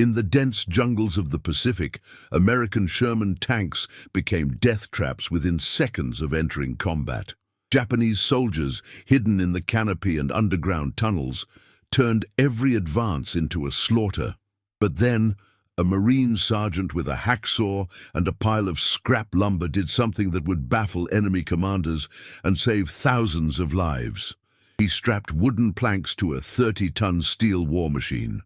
In the dense jungles of the Pacific, American Sherman tanks became death traps within seconds of entering combat. Japanese soldiers, hidden in the canopy and underground tunnels, turned every advance into a slaughter. But then, a Marine sergeant with a hacksaw and a pile of scrap lumber did something that would baffle enemy commanders and save thousands of lives. He strapped wooden planks to a 30-ton steel war machine.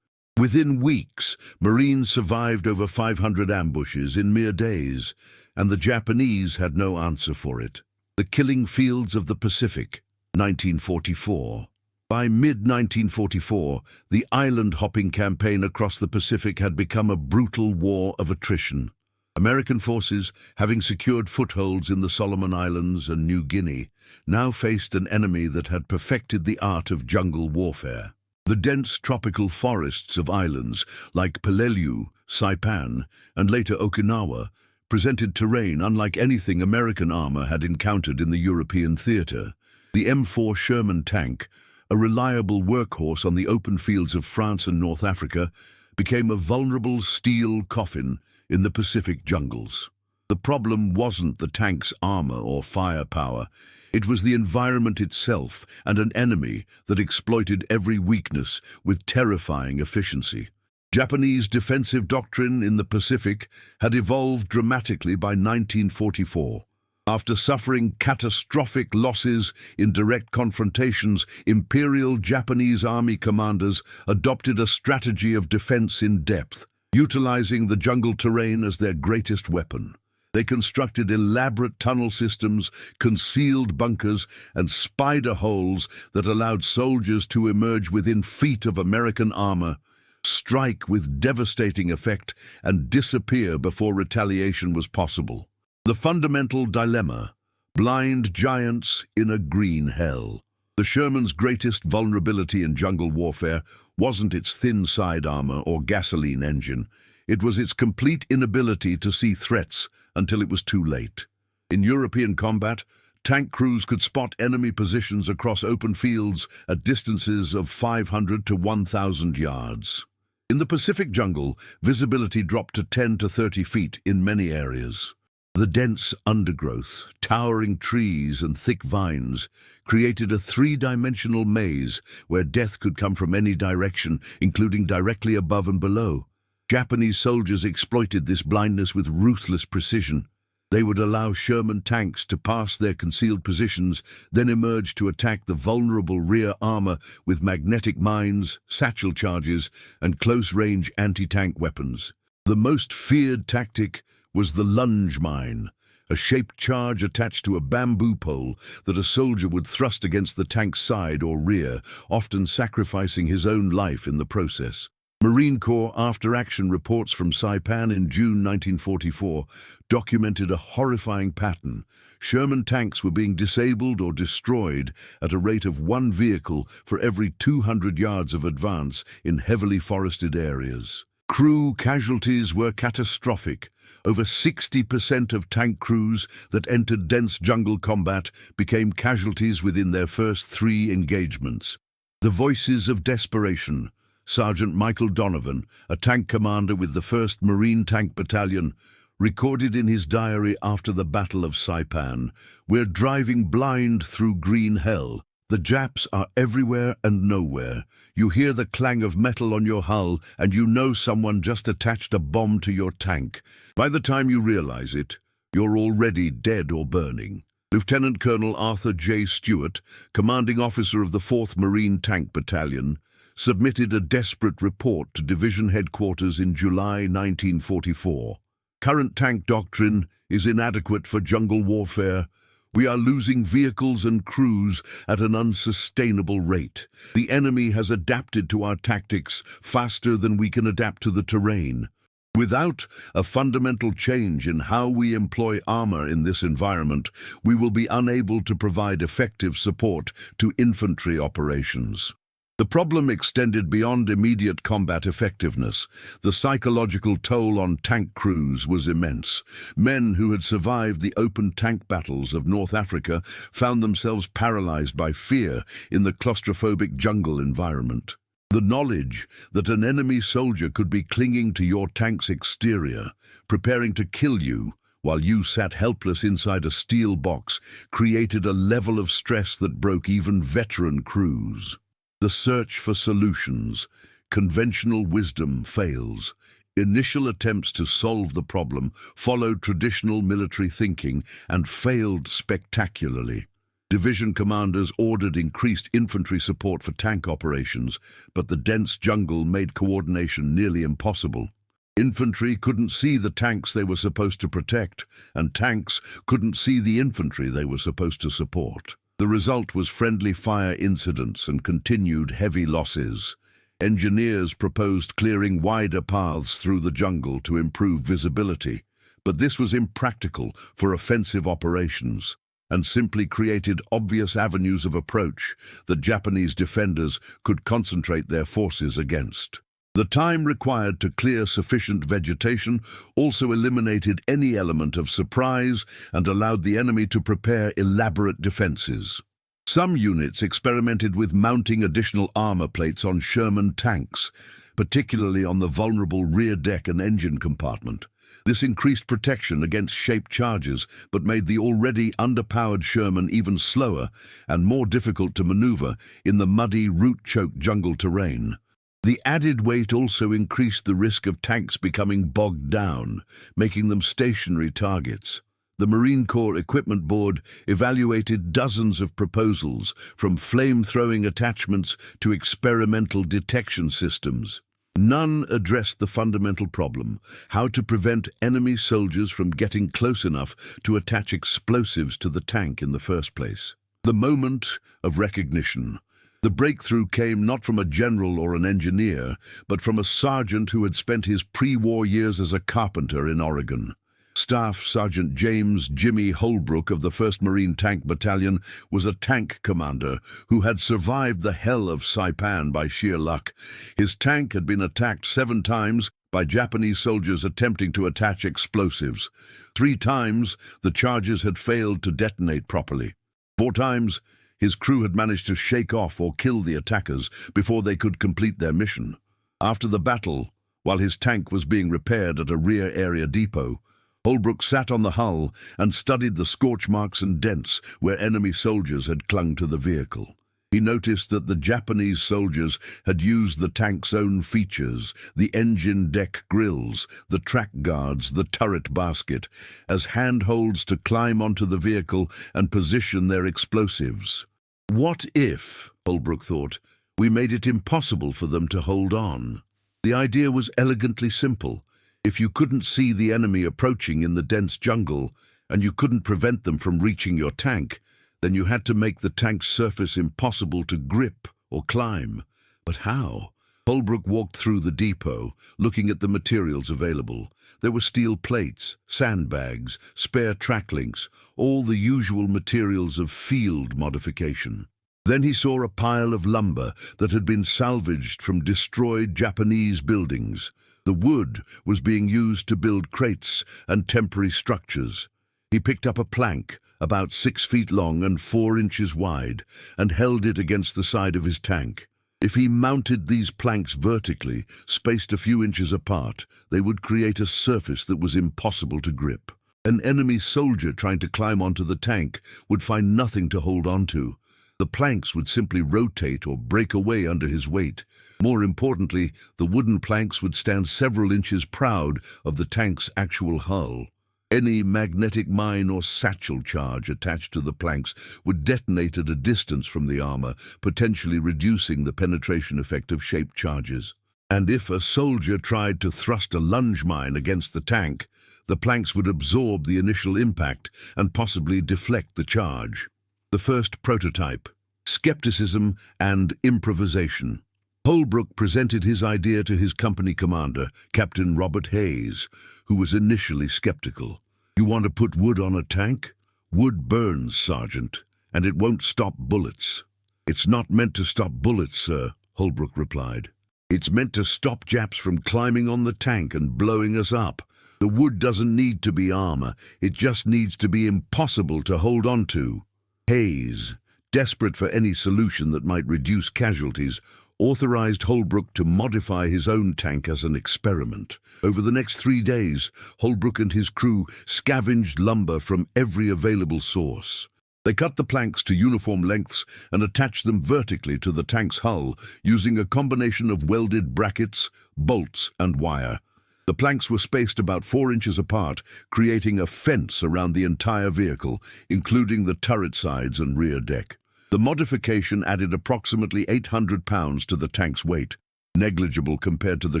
Within weeks, Marines survived over 500 ambushes in mere days, and the Japanese had no answer for it. The Killing Fields of the Pacific, 1944. By mid-1944, the island-hopping campaign across the Pacific had become a brutal war of attrition. American forces, having secured footholds in the Solomon Islands and New Guinea, now faced an enemy that had perfected the art of jungle warfare. The dense tropical forests of islands like Peleliu, Saipan, and later Okinawa presented terrain unlike anything American armor had encountered in the European theater. The M4 Sherman tank, a reliable workhorse on the open fields of France and North Africa, became a vulnerable steel coffin in the Pacific jungles. The problem wasn't the tank's armor or firepower. It was the environment itself and an enemy that exploited every weakness with terrifying efficiency. Japanese defensive doctrine in the Pacific had evolved dramatically by 1944. After suffering catastrophic losses in direct confrontations, Imperial Japanese Army commanders adopted a strategy of defense in depth, utilizing the jungle terrain as their greatest weapon. They constructed elaborate tunnel systems, concealed bunkers, and spider holes that allowed soldiers to emerge within feet of American armor, strike with devastating effect, and disappear before retaliation was possible. The fundamental dilemma: blind giants in a green hell. The Sherman's greatest vulnerability in jungle warfare wasn't its thin side armor or gasoline engine. It was its complete inability to see threats until it was too late. In European combat, tank crews could spot enemy positions across open fields at distances of 500 to 1,000 yards. In the Pacific jungle, visibility dropped to 10 to 30 feet in many areas. The dense undergrowth, towering trees and thick vines created a three-dimensional maze where death could come from any direction, including directly above and below. Japanese soldiers exploited this blindness with ruthless precision. They would allow Sherman tanks to pass their concealed positions, then emerge to attack the vulnerable rear armor with magnetic mines, satchel charges, and close-range anti-tank weapons. The most feared tactic was the lunge mine, a shaped charge attached to a bamboo pole that a soldier would thrust against the tank's side or rear, often sacrificing his own life in the process. Marine Corps after-action reports from Saipan in June 1944 documented a horrifying pattern. Sherman tanks were being disabled or destroyed at a rate of one vehicle for every 200 yards of advance in heavily forested areas. Crew casualties were catastrophic. Over 60% of tank crews that entered dense jungle combat became casualties within their first 3 engagements. The voices of desperation. Sergeant Michael Donovan, a tank commander with the 1st Marine Tank Battalion, recorded in his diary after the Battle of Saipan, "We're driving blind through green hell. The Japs are everywhere and nowhere. You hear the clang of metal on your hull and you know someone just attached a bomb to your tank. By the time you realize it, you're already dead or burning." Lieutenant Colonel Arthur J. Stewart, commanding officer of the 4th Marine Tank Battalion, submitted a desperate report to division headquarters in July 1944. "Current tank doctrine is inadequate for jungle warfare. We are losing vehicles and crews at an unsustainable rate. The enemy has adapted to our tactics faster than we can adapt to the terrain. Without a fundamental change in how we employ armor in this environment, we will be unable to provide effective support to infantry operations." The problem extended beyond immediate combat effectiveness. The psychological toll on tank crews was immense. Men who had survived the open tank battles of North Africa found themselves paralyzed by fear in the claustrophobic jungle environment. The knowledge that an enemy soldier could be clinging to your tank's exterior, preparing to kill you while you sat helpless inside a steel box, created a level of stress that broke even veteran crews. The search for solutions. Conventional wisdom fails. Initial attempts to solve the problem followed traditional military thinking and failed spectacularly. Division commanders ordered increased infantry support for tank operations, but the dense jungle made coordination nearly impossible. Infantry couldn't see the tanks they were supposed to protect, and tanks couldn't see the infantry they were supposed to support. The result was friendly fire incidents and continued heavy losses. Engineers proposed clearing wider paths through the jungle to improve visibility, but this was impractical for offensive operations and simply created obvious avenues of approach that Japanese defenders could concentrate their forces against. The time required to clear sufficient vegetation also eliminated any element of surprise and allowed the enemy to prepare elaborate defenses. Some units experimented with mounting additional armor plates on Sherman tanks, particularly on the vulnerable rear deck and engine compartment. This increased protection against shaped charges, but made the already underpowered Sherman even slower and more difficult to maneuver in the muddy, root-choked jungle terrain. The added weight also increased the risk of tanks becoming bogged down, making them stationary targets. The Marine Corps Equipment Board evaluated dozens of proposals, from flame-throwing attachments to experimental detection systems. None addressed the fundamental problem: how to prevent enemy soldiers from getting close enough to attach explosives to the tank in the first place. The moment of recognition. The breakthrough came not from a general or an engineer, but from a sergeant who had spent his pre-war years as a carpenter in Oregon. Staff Sergeant James "Jimmy" Holbrook of the 1st Marine Tank Battalion was a tank commander who had survived the hell of Saipan by sheer luck. His tank had been attacked 7 times by Japanese soldiers attempting to attach explosives. 3 times the charges had failed to detonate properly. 4 times his crew had managed to shake off or kill the attackers before they could complete their mission. After the battle, while his tank was being repaired at a rear area depot, Holbrook sat on the hull and studied the scorch marks and dents where enemy soldiers had clung to the vehicle. He noticed that the Japanese soldiers had used the tank's own features, the engine deck grills, the track guards, the turret basket, as handholds to climb onto the vehicle and position their explosives. What if, Holbrook thought, we made it impossible for them to hold on? The idea was elegantly simple. If you couldn't see the enemy approaching in the dense jungle, and you couldn't prevent them from reaching your tank, then you had to make the tank's surface impossible to grip or climb. But how? Holbrook walked through the depot, looking at the materials available. There were steel plates, sandbags, spare track links, all the usual materials of field modification. Then he saw a pile of lumber that had been salvaged from destroyed Japanese buildings. The wood was being used to build crates and temporary structures. He picked up a plank, about 6 feet long and 4 inches wide, and held it against the side of his tank. If he mounted these planks vertically, spaced a few inches apart, they would create a surface that was impossible to grip. An enemy soldier trying to climb onto the tank would find nothing to hold onto. The planks would simply rotate or break away under his weight. More importantly, the wooden planks would stand several inches proud of the tank's actual hull. Any magnetic mine or satchel charge attached to the planks would detonate at a distance from the armor, potentially reducing the penetration effect of shaped charges. And if a soldier tried to thrust a lunge mine against the tank, the planks would absorb the initial impact and possibly deflect the charge. The first prototype: skepticism and improvisation. Holbrook presented his idea to his company commander, Captain Robert Hayes, who was initially skeptical. "You want to put wood on a tank? Wood burns, Sergeant, and it won't stop bullets." "It's not meant to stop bullets, sir," Holbrook replied. "It's meant to stop Japs from climbing on the tank and blowing us up. The wood doesn't need to be armor, it just needs to be impossible to hold on to." Hayes, desperate for any solution that might reduce casualties, authorized Holbrook to modify his own tank as an experiment. Over the next 3 days, Holbrook and his crew scavenged lumber from every available source. They cut the planks to uniform lengths and attached them vertically to the tank's hull using a combination of welded brackets, bolts, and wire. The planks were spaced about 4 inches apart, creating a fence around the entire vehicle, including the turret sides and rear deck. The modification added approximately 800 pounds to the tank's weight, negligible compared to the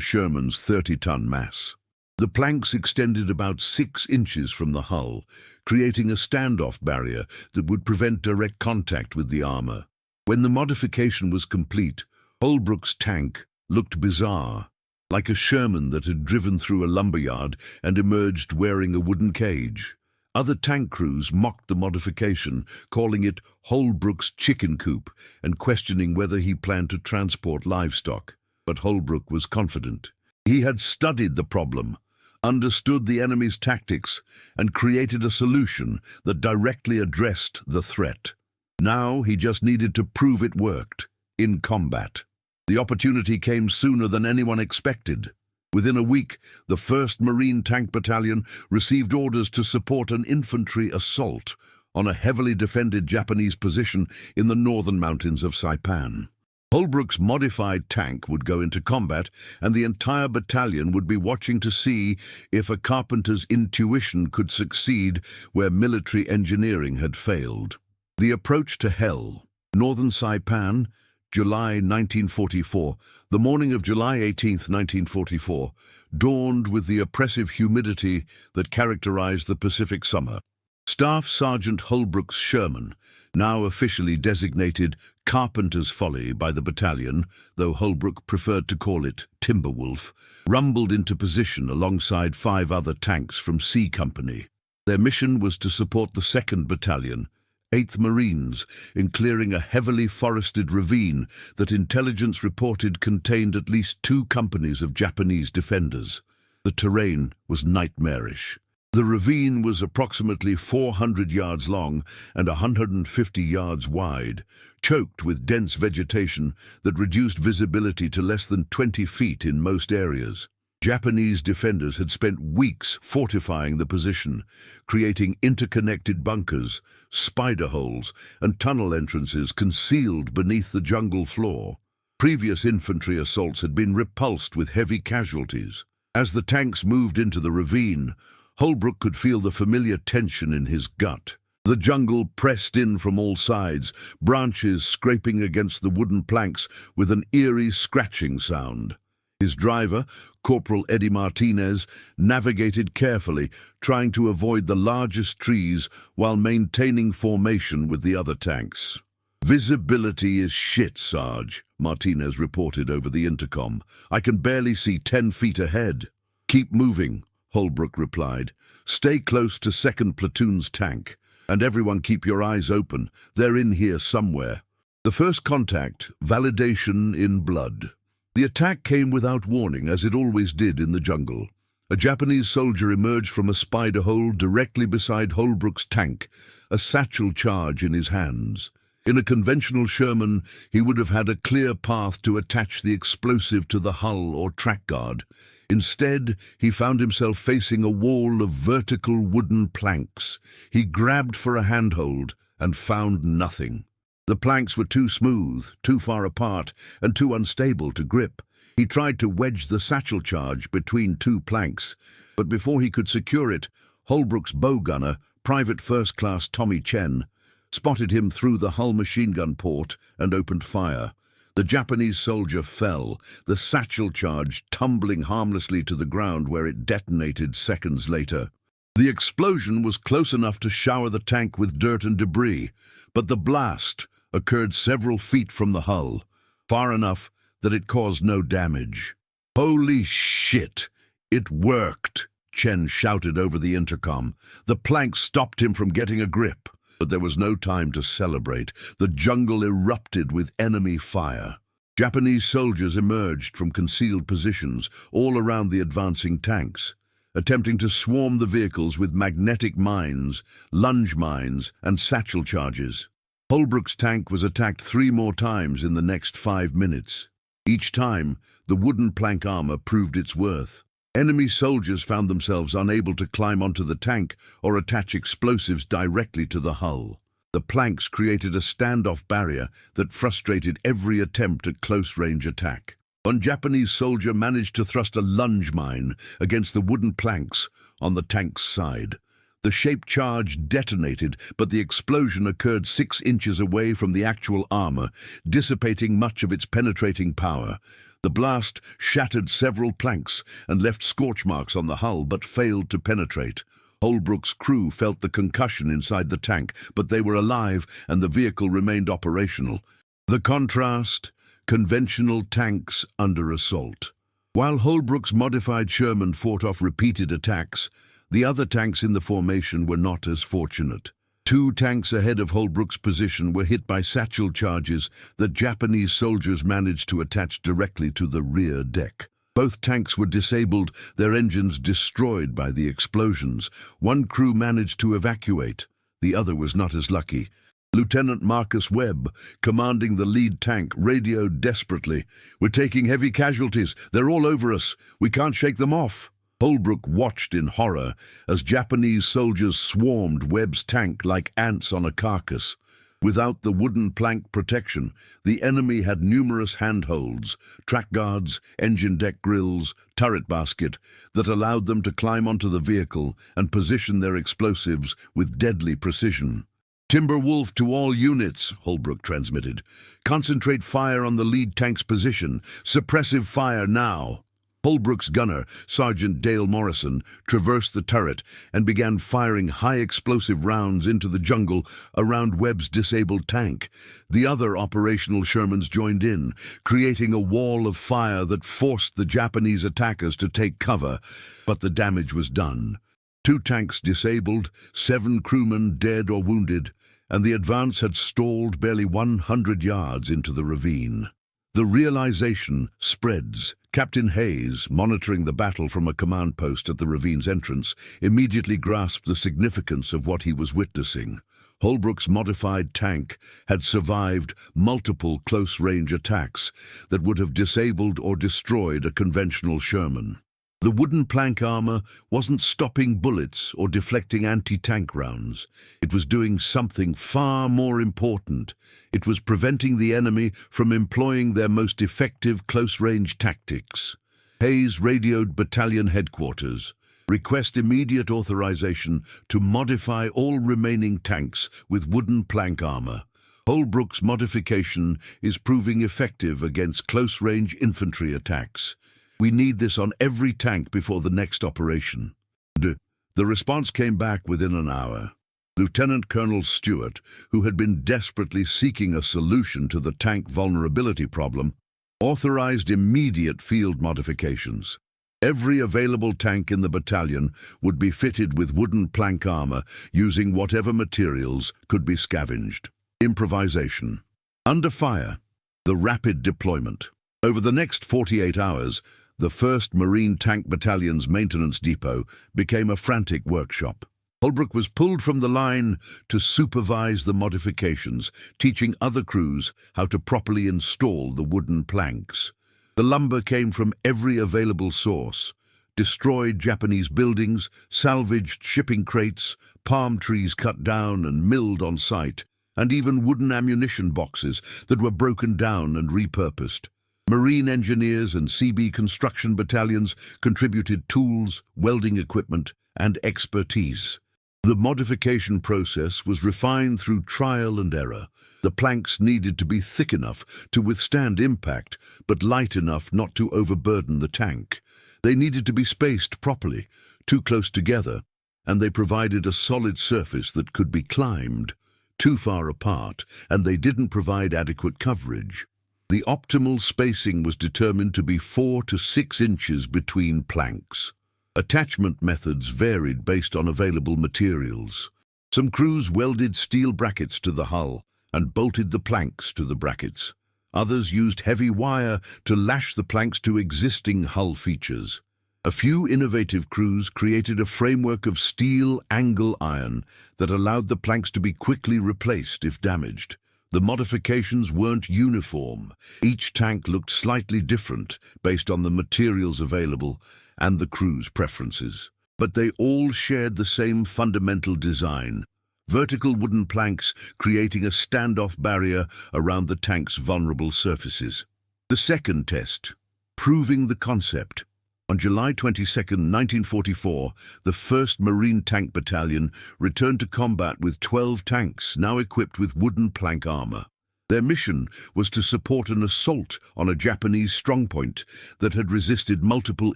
Sherman's 30-ton mass. The planks extended about 6 inches from the hull, creating a standoff barrier that would prevent direct contact with the armor. When the modification was complete, Holbrook's tank looked bizarre, like a Sherman that had driven through a lumberyard and emerged wearing a wooden cage. Other tank crews mocked the modification, calling it Holbrook's chicken coop and questioning whether he planned to transport livestock. But Holbrook was confident. He had studied the problem, understood the enemy's tactics, and created a solution that directly addressed the threat. Now he just needed to prove it worked, in combat. The opportunity came sooner than anyone expected. Within a week, the 1st Marine Tank Battalion received orders to support an infantry assault on a heavily defended Japanese position in the northern mountains of Saipan. Holbrook's modified tank would go into combat, and the entire battalion would be watching to see if a carpenter's intuition could succeed where military engineering had failed. The approach to hell. Northern Saipan, July 1944. The morning of July 18, 1944, dawned with the oppressive humidity that characterized the Pacific summer. Staff Sergeant Holbrook's Sherman, now officially designated Carpenter's Folly by the battalion, though Holbrook preferred to call it Timberwolf, rumbled into position alongside 5 other tanks from C Company. Their mission was to support the 2nd Battalion, 8th Marines, in clearing a heavily forested ravine that intelligence reported contained at least 2 companies of Japanese defenders. The terrain was nightmarish. The ravine was approximately 400 yards long and 150 yards wide, choked with dense vegetation that reduced visibility to less than 20 feet in most areas. Japanese defenders had spent weeks fortifying the position, creating interconnected bunkers, spider holes, and tunnel entrances concealed beneath the jungle floor. Previous infantry assaults had been repulsed with heavy casualties. As the tanks moved into the ravine, Holbrook could feel the familiar tension in his gut. The jungle pressed in from all sides, branches scraping against the wooden planks with an eerie scratching sound. His driver, Corporal Eddie Martinez, navigated carefully, trying to avoid the largest trees while maintaining formation with the other tanks. "Visibility is shit, Sarge," Martinez reported over the intercom. "I can barely see 10 feet ahead." "Keep moving," Holbrook replied. "Stay close to 2nd Platoon's tank, and everyone keep your eyes open. They're in here somewhere." The first contact, validation in blood. The attack came without warning, as it always did in the jungle. A Japanese soldier emerged from a spider hole directly beside Holbrook's tank, a satchel charge in his hands. In a conventional Sherman, he would have had a clear path to attach the explosive to the hull or track guard. Instead, he found himself facing a wall of vertical wooden planks. He grabbed for a handhold and found nothing. The planks were too smooth, too far apart, and too unstable to grip. He tried to wedge the satchel charge between 2 planks, but before he could secure it, Holbrook's bow gunner, Private First Class Tommy Chen, spotted him through the hull machine gun port and opened fire. The Japanese soldier fell, the satchel charge tumbling harmlessly to the ground where it detonated seconds later. The explosion was close enough to shower the tank with dirt and debris, but the blast occurred several feet from the hull, far enough that it caused no damage. "Holy shit! It worked!" Chen shouted over the intercom. The plank stopped him from getting a grip. But there was no time to celebrate. The jungle erupted with enemy fire. Japanese soldiers emerged from concealed positions all around the advancing tanks, attempting to swarm the vehicles with magnetic mines, lunge mines, and satchel charges. Holbrook's tank was attacked 3 more times in the next 5 minutes. Each time, the wooden plank armor proved its worth. Enemy soldiers found themselves unable to climb onto the tank or attach explosives directly to the hull. The planks created a standoff barrier that frustrated every attempt at close-range attack. One Japanese soldier managed to thrust a lunge mine against the wooden planks on the tank's side. The shaped charge detonated, but the explosion occurred 6 inches away from the actual armor, dissipating much of its penetrating power. The blast shattered several planks and left scorch marks on the hull, but failed to penetrate. Holbrook's crew felt the concussion inside the tank, but they were alive and the vehicle remained operational. The contrast: conventional tanks under assault. While Holbrook's modified Sherman fought off repeated attacks, the other tanks in the formation were not as fortunate. 2 tanks ahead of Holbrook's position were hit by satchel charges that Japanese soldiers managed to attach directly to the rear deck. Both tanks were disabled, their engines destroyed by the explosions. One crew managed to evacuate. The other was not as lucky. Lieutenant Marcus Webb, commanding the lead tank, radioed desperately. "We're taking heavy casualties. They're all over us. We can't shake them off." Holbrook watched in horror as Japanese soldiers swarmed Webb's tank like ants on a carcass. Without the wooden plank protection, the enemy had numerous handholds, track guards, engine deck grills, turret basket, that allowed them to climb onto the vehicle and position their explosives with deadly precision. "Timberwolf to all units," Holbrook transmitted. "Concentrate fire on the lead tank's position. Suppressive fire now." Holbrook's gunner, Sergeant Dale Morrison, traversed the turret and began firing high-explosive rounds into the jungle around Webb's disabled tank. The other operational Shermans joined in, creating a wall of fire that forced the Japanese attackers to take cover, but the damage was done. 2 tanks disabled, 7 crewmen dead or wounded, and the advance had stalled barely 100 yards into the ravine. The realization spreads. Captain Hayes, monitoring the battle from a command post at the ravine's entrance, immediately grasped the significance of what he was witnessing. Holbrook's modified tank had survived multiple close-range attacks that would have disabled or destroyed a conventional Sherman. The wooden plank armor wasn't stopping bullets or deflecting anti-tank rounds. It was doing something far more important. It was preventing the enemy from employing their most effective close-range tactics. Hayes radioed battalion headquarters. "Request immediate authorization to modify all remaining tanks with wooden plank armor. Holbrook's modification is proving effective against close-range infantry attacks. We need this on every tank before the next operation." The response came back within an hour. Lieutenant Colonel Stewart, who had been desperately seeking a solution to the tank vulnerability problem, authorized immediate field modifications. Every available tank in the battalion would be fitted with wooden plank armor using whatever materials could be scavenged. Improvisation. Under fire. The rapid deployment. Over the next 48 hours, the 1st Marine Tank Battalion's maintenance depot became a frantic workshop. Holbrook was pulled from the line to supervise the modifications, teaching other crews how to properly install the wooden planks. The lumber came from every available source: destroyed Japanese buildings, salvaged shipping crates, palm trees cut down and milled on site, and even wooden ammunition boxes that were broken down and repurposed. Marine engineers and CB construction battalions contributed tools, welding equipment, and expertise. The modification process was refined through trial and error. The planks needed to be thick enough to withstand impact, but light enough not to overburden the tank. They needed to be spaced properly, too close together, and they provided a solid surface that could be climbed. Too far apart, and they didn't provide adequate coverage. The optimal spacing was determined to be 4 to 6 inches between planks. Attachment methods varied based on available materials. Some crews welded steel brackets to the hull and bolted the planks to the brackets. Others used heavy wire to lash the planks to existing hull features. A few innovative crews created a framework of steel angle iron that allowed the planks to be quickly replaced if damaged. The modifications weren't uniform. Each tank looked slightly different based on the materials available and the crew's preferences. But they all shared the same fundamental design: vertical wooden planks creating a standoff barrier around the tank's vulnerable surfaces. The second test, proving the concept. On July 22, 1944, the 1st Marine Tank Battalion returned to combat with 12 tanks, now equipped with wooden plank armor. Their mission was to support an assault on a Japanese strongpoint that had resisted multiple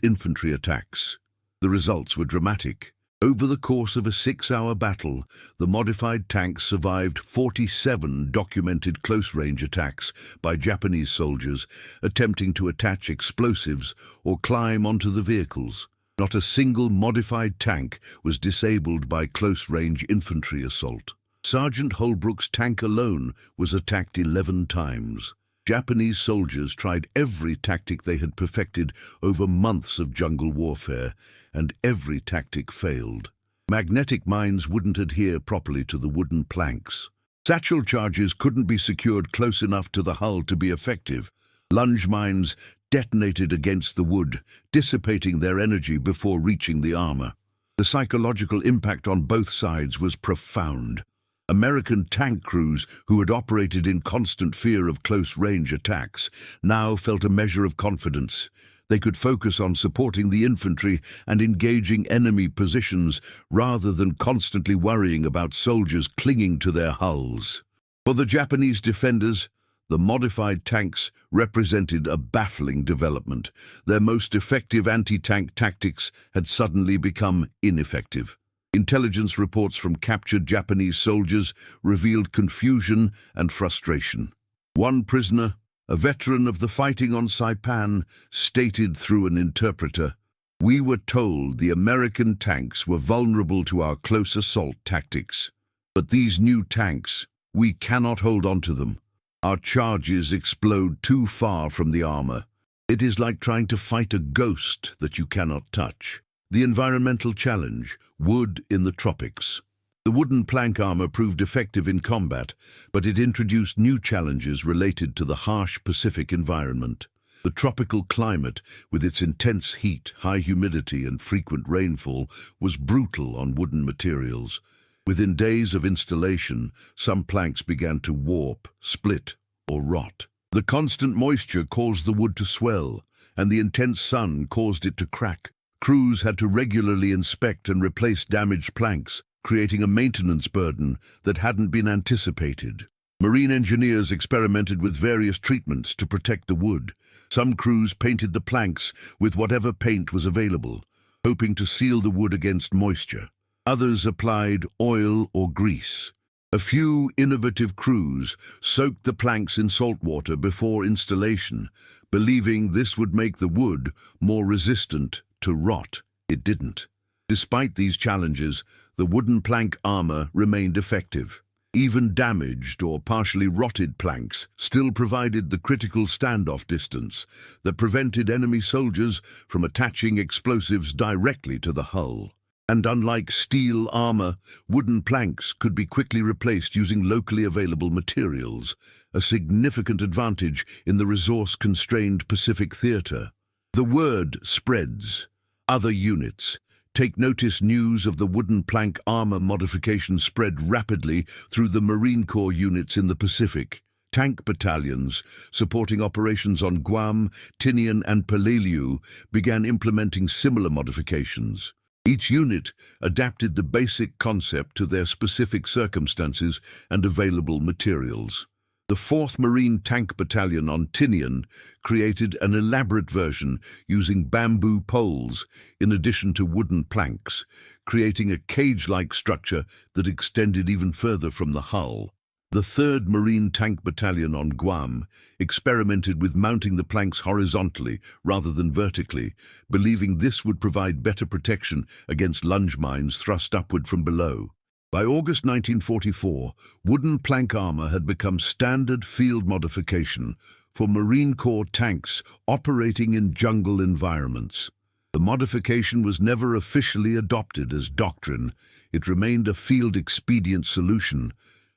infantry attacks. The results were dramatic. Over the course of a 6-hour battle, the modified tanks survived 47 documented close-range attacks by Japanese soldiers attempting to attach explosives or climb onto the vehicles. Not a single modified tank was disabled by close-range infantry assault. Sergeant Holbrook's tank alone was attacked 11 times. Japanese soldiers tried every tactic they had perfected over months of jungle warfare, and every tactic failed. Magnetic mines wouldn't adhere properly to the wooden planks. Satchel charges couldn't be secured close enough to the hull to be effective. Lunge mines detonated against the wood, dissipating their energy before reaching the armor. The psychological impact on both sides was profound. American tank crews, who had operated in constant fear of close-range attacks, now felt a measure of confidence. They could focus on supporting the infantry and engaging enemy positions rather than constantly worrying about soldiers clinging to their hulls. For the Japanese defenders, the modified tanks represented a baffling development. Their most effective anti-tank tactics had suddenly become ineffective. Intelligence reports from captured Japanese soldiers revealed confusion and frustration. One prisoner, a veteran of the fighting on Saipan, stated through an interpreter, "We were told the American tanks were vulnerable to our close assault tactics. But these new tanks, we cannot hold on to them. Our charges explode too far from the armor. It is like trying to fight a ghost that you cannot touch." The environmental challenge, wood in the tropics. The wooden plank armor proved effective in combat, but it introduced new challenges related to the harsh Pacific environment. The tropical climate, with its intense heat, high humidity, and frequent rainfall, was brutal on wooden materials. Within days of installation, some planks began to warp, split, or rot. The constant moisture caused the wood to swell, and the intense sun caused it to crack. Crews had to regularly inspect and replace damaged planks, creating a maintenance burden that hadn't been anticipated. Marine engineers experimented with various treatments to protect the wood. Some crews painted the planks with whatever paint was available, hoping to seal the wood against moisture. Others applied oil or grease. A few innovative crews soaked the planks in salt water before installation, believing this would make the wood more resistant to rot. It didn't. Despite these challenges, the wooden plank armor remained effective. Even damaged or partially rotted planks still provided the critical standoff distance that prevented enemy soldiers from attaching explosives directly to the hull. And unlike steel armor, wooden planks could be quickly replaced using locally available materials, a significant advantage in the resource-constrained Pacific theater. The word spreads. Other units. Take notice news of the wooden plank armor modification spread rapidly through the Marine Corps units in the Pacific. Tank battalions, supporting operations on Guam, Tinian, and Peleliu, began implementing similar modifications. Each unit adapted the basic concept to their specific circumstances and available materials. The 4th Marine Tank Battalion on Tinian created an elaborate version using bamboo poles in addition to wooden planks, creating a cage-like structure that extended even further from the hull. The 3rd Marine Tank Battalion on Guam experimented with mounting the planks horizontally rather than vertically, believing this would provide better protection against lunge mines thrust upward from below. By August 1944, wooden plank armor had become standard field modification for Marine Corps tanks operating in jungle environments. The modification was never officially adopted as doctrine. It remained a field expedient solution,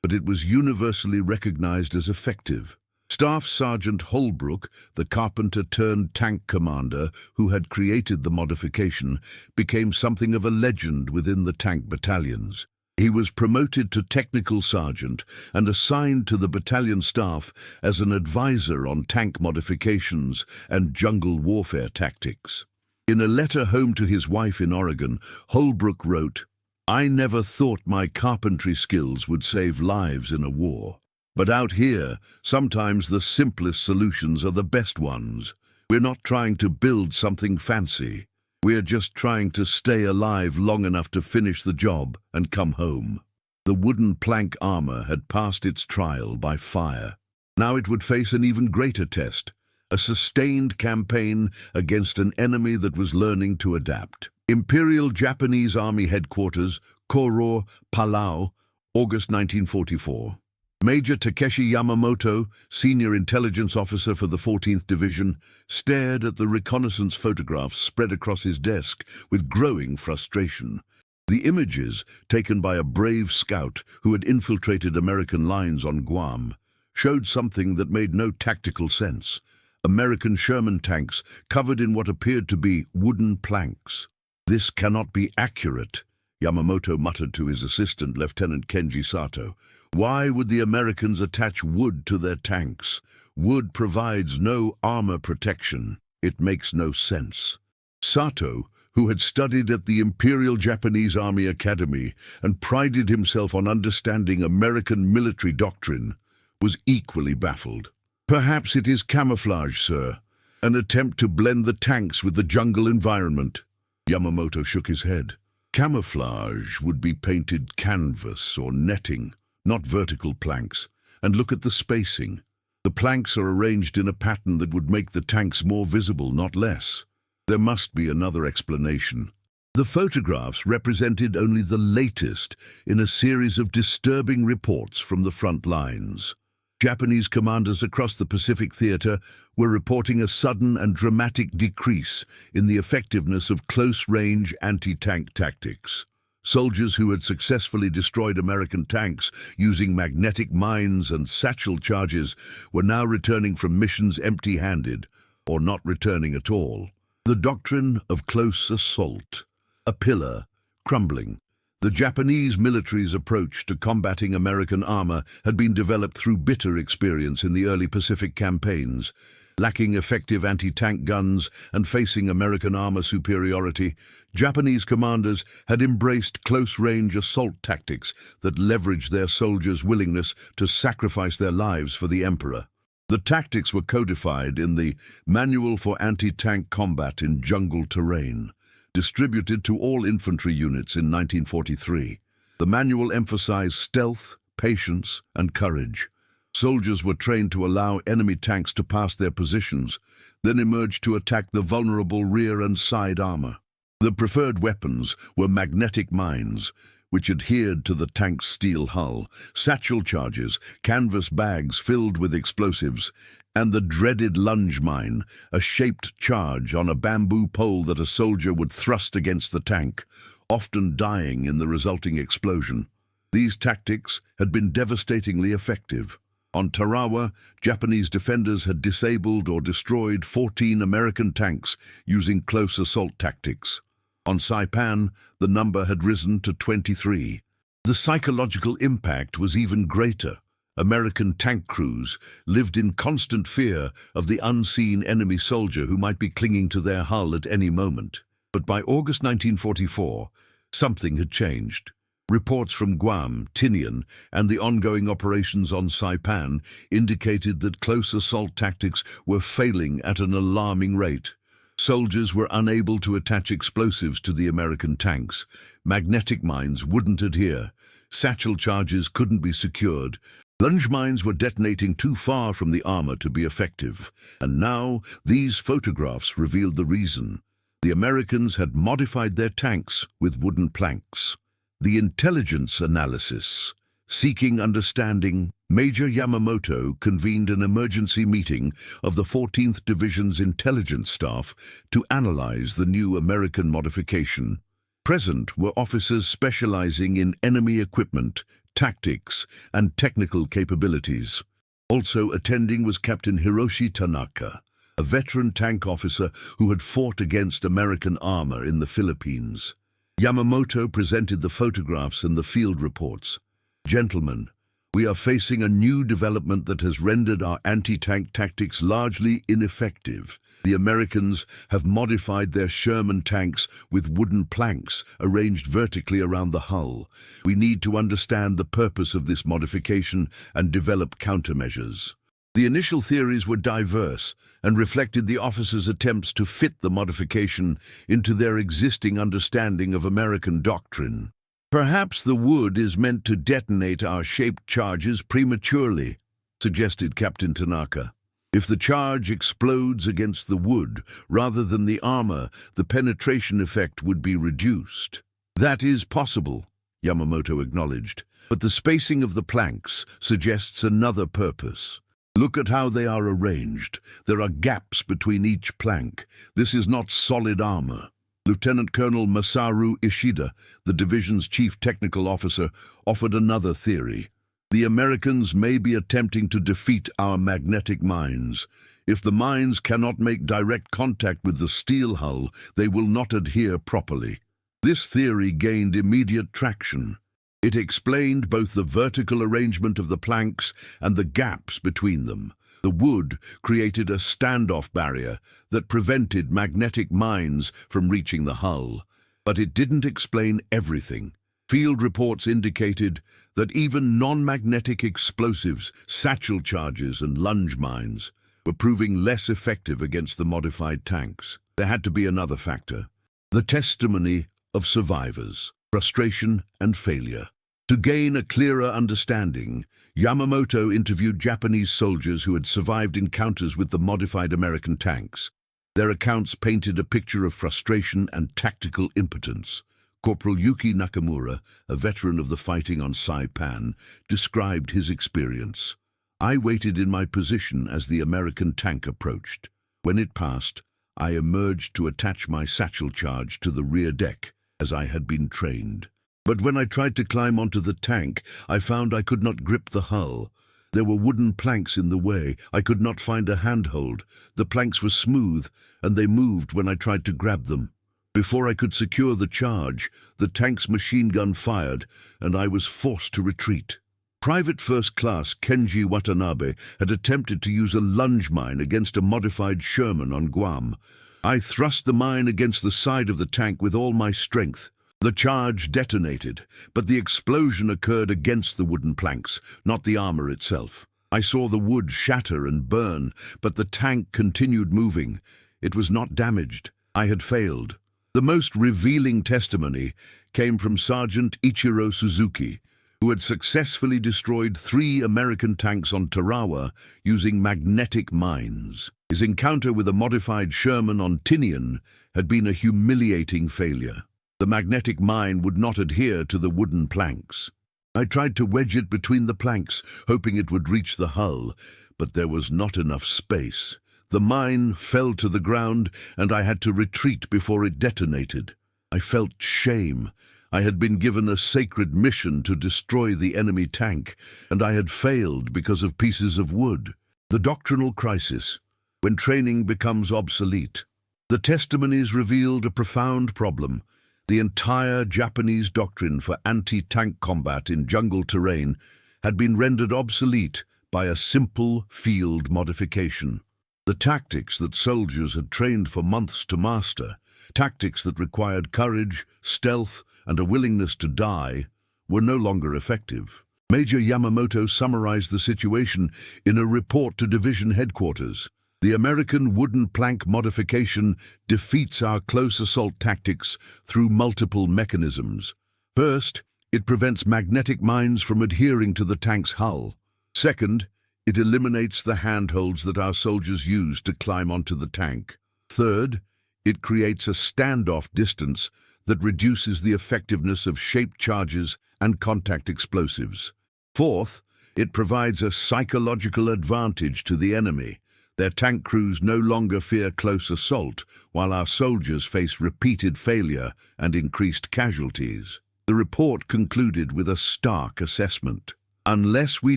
but it was universally recognized as effective. Staff Sergeant Holbrook, the carpenter-turned-tank commander who had created the modification, became something of a legend within the tank battalions. He was promoted to technical sergeant and assigned to the battalion staff as an advisor on tank modifications and jungle warfare tactics. In a letter home to his wife in Oregon, Holbrook wrote, "I never thought my carpentry skills would save lives in a war. But out here, sometimes the simplest solutions are the best ones. We're not trying to build something fancy. We're just trying to stay alive long enough to finish the job and come home." The wooden plank armor had passed its trial by fire. Now it would face an even greater test, a sustained campaign against an enemy that was learning to adapt. Imperial Japanese Army Headquarters, Koror, Palau, August 1944. Major Takeshi Yamamoto, senior intelligence officer for the 14th Division, stared at the reconnaissance photographs spread across his desk with growing frustration. The images, taken by a brave scout who had infiltrated American lines on Guam, showed something that made no tactical sense. American Sherman tanks covered in what appeared to be wooden planks. "This cannot be accurate," Yamamoto muttered to his assistant, Lieutenant Kenji Sato. "Why would the Americans attach wood to their tanks? Wood provides no armor protection. It makes no sense." Sato, who had studied at the Imperial Japanese Army Academy and prided himself on understanding American military doctrine, was equally baffled. "Perhaps it is camouflage, sir. An attempt to blend the tanks with the jungle environment." Yamamoto shook his head. "Camouflage would be painted canvas or netting, not vertical planks. And look at the spacing. The planks are arranged in a pattern that would make the tanks more visible, not less. There must be another explanation." The photographs represented only the latest in a series of disturbing reports from the front lines. Japanese commanders across the Pacific Theater were reporting a sudden and dramatic decrease in the effectiveness of close-range anti-tank tactics. Soldiers who had successfully destroyed American tanks using magnetic mines and satchel charges were now returning from missions empty-handed, or not returning at all. The doctrine of close assault, a pillar, crumbling. The Japanese military's approach to combating American armor had been developed through bitter experience in the early Pacific campaigns. Lacking effective anti-tank guns and facing American armor superiority, Japanese commanders had embraced close-range assault tactics that leveraged their soldiers' willingness to sacrifice their lives for the emperor. The tactics were codified in the Manual for Anti-Tank Combat in Jungle Terrain, distributed to all infantry units in 1943. The manual emphasized stealth, patience, and courage. Soldiers were trained to allow enemy tanks to pass their positions, then emerge to attack the vulnerable rear and side armor. The preferred weapons were magnetic mines, which adhered to the tank's steel hull, satchel charges, canvas bags filled with explosives, and the dreaded lunge mine, a shaped charge on a bamboo pole that a soldier would thrust against the tank, often dying in the resulting explosion. These tactics had been devastatingly effective. On Tarawa, Japanese defenders had disabled or destroyed 14 American tanks using close assault tactics. On Saipan, the number had risen to 23. The psychological impact was even greater. American tank crews lived in constant fear of the unseen enemy soldier who might be clinging to their hull at any moment. But by August 1944, something had changed. Reports from Guam, Tinian, and the ongoing operations on Saipan indicated that close assault tactics were failing at an alarming rate. Soldiers were unable to attach explosives to the American tanks. Magnetic mines wouldn't adhere. Satchel charges couldn't be secured. Lunge mines were detonating too far from the armor to be effective. And now these photographs revealed the reason. The Americans had modified their tanks with wooden planks. The intelligence analysis. Seeking understanding, Major Yamamoto convened an emergency meeting of the 14th Division's intelligence staff to analyze the new American modification. Present were officers specializing in enemy equipment, tactics, and technical capabilities. Also attending was Captain Hiroshi Tanaka, a veteran tank officer who had fought against American armor in the Philippines. Yamamoto presented the photographs and the field reports. "Gentlemen, we are facing a new development that has rendered our anti-tank tactics largely ineffective. The Americans have modified their Sherman tanks with wooden planks arranged vertically around the hull. We need to understand the purpose of this modification and develop countermeasures." The initial theories were diverse and reflected the officers' attempts to fit the modification into their existing understanding of American doctrine. "Perhaps the wood is meant to detonate our shaped charges prematurely," suggested Captain Tanaka. "If the charge explodes against the wood rather than the armor, the penetration effect would be reduced." "That is possible," Yamamoto acknowledged, "but the spacing of the planks suggests another purpose. Look at how they are arranged. There are gaps between each plank. This is not solid armor." Lieutenant Colonel Masaru Ishida, the division's chief technical officer, offered another theory. "The Americans may be attempting to defeat our magnetic mines. If the mines cannot make direct contact with the steel hull, they will not adhere properly." This theory gained immediate traction. It explained both the vertical arrangement of the planks and the gaps between them. The wood created a standoff barrier that prevented magnetic mines from reaching the hull. But it didn't explain everything. Field reports indicated that even non-magnetic explosives, satchel charges and lunge mines were proving less effective against the modified tanks. There had to be another factor: the testimony of survivors, frustration and failure. To gain a clearer understanding, Yamamoto interviewed Japanese soldiers who had survived encounters with the modified American tanks. Their accounts painted a picture of frustration and tactical impotence. Corporal Yuki Nakamura, a veteran of the fighting on Saipan, described his experience. "I waited in my position as the American tank approached. When it passed, I emerged to attach my satchel charge to the rear deck, as I had been trained. But when I tried to climb onto the tank, I found I could not grip the hull. There were wooden planks in the way. I could not find a handhold. The planks were smooth, and they moved when I tried to grab them. Before I could secure the charge, the tank's machine gun fired, and I was forced to retreat." Private First Class Kenji Watanabe had attempted to use a lunge mine against a modified Sherman on Guam. "I thrust the mine against the side of the tank with all my strength. The charge detonated, but the explosion occurred against the wooden planks, not the armor itself. I saw the wood shatter and burn, but the tank continued moving. It was not damaged. I had failed." The most revealing testimony came from Sergeant Ichiro Suzuki, who had successfully destroyed 3 American tanks on Tarawa using magnetic mines. His encounter with a modified Sherman on Tinian had been a humiliating failure. The magnetic mine would not adhere to the wooden planks. "I tried to wedge it between the planks, hoping it would reach the hull, but there was not enough space. The mine fell to the ground, and I had to retreat before it detonated. I felt shame. I had been given a sacred mission to destroy the enemy tank, and I had failed because of pieces of wood." The doctrinal crisis, when training becomes obsolete. The testimonies revealed a profound problem. The entire Japanese doctrine for anti-tank combat in jungle terrain had been rendered obsolete by a simple field modification. The tactics that soldiers had trained for months to master, tactics that required courage, stealth, and a willingness to die, were no longer effective. Major Yamamoto summarized the situation in a report to division headquarters. "The American wooden plank modification defeats our close assault tactics through multiple mechanisms. First, it prevents magnetic mines from adhering to the tank's hull. Second, it eliminates the handholds that our soldiers use to climb onto the tank. Third, it creates a standoff distance that reduces the effectiveness of shaped charges and contact explosives. Fourth, it provides a psychological advantage to the enemy. Their tank crews no longer fear close assault, while our soldiers face repeated failure and increased casualties." The report concluded with a stark assessment. Unless we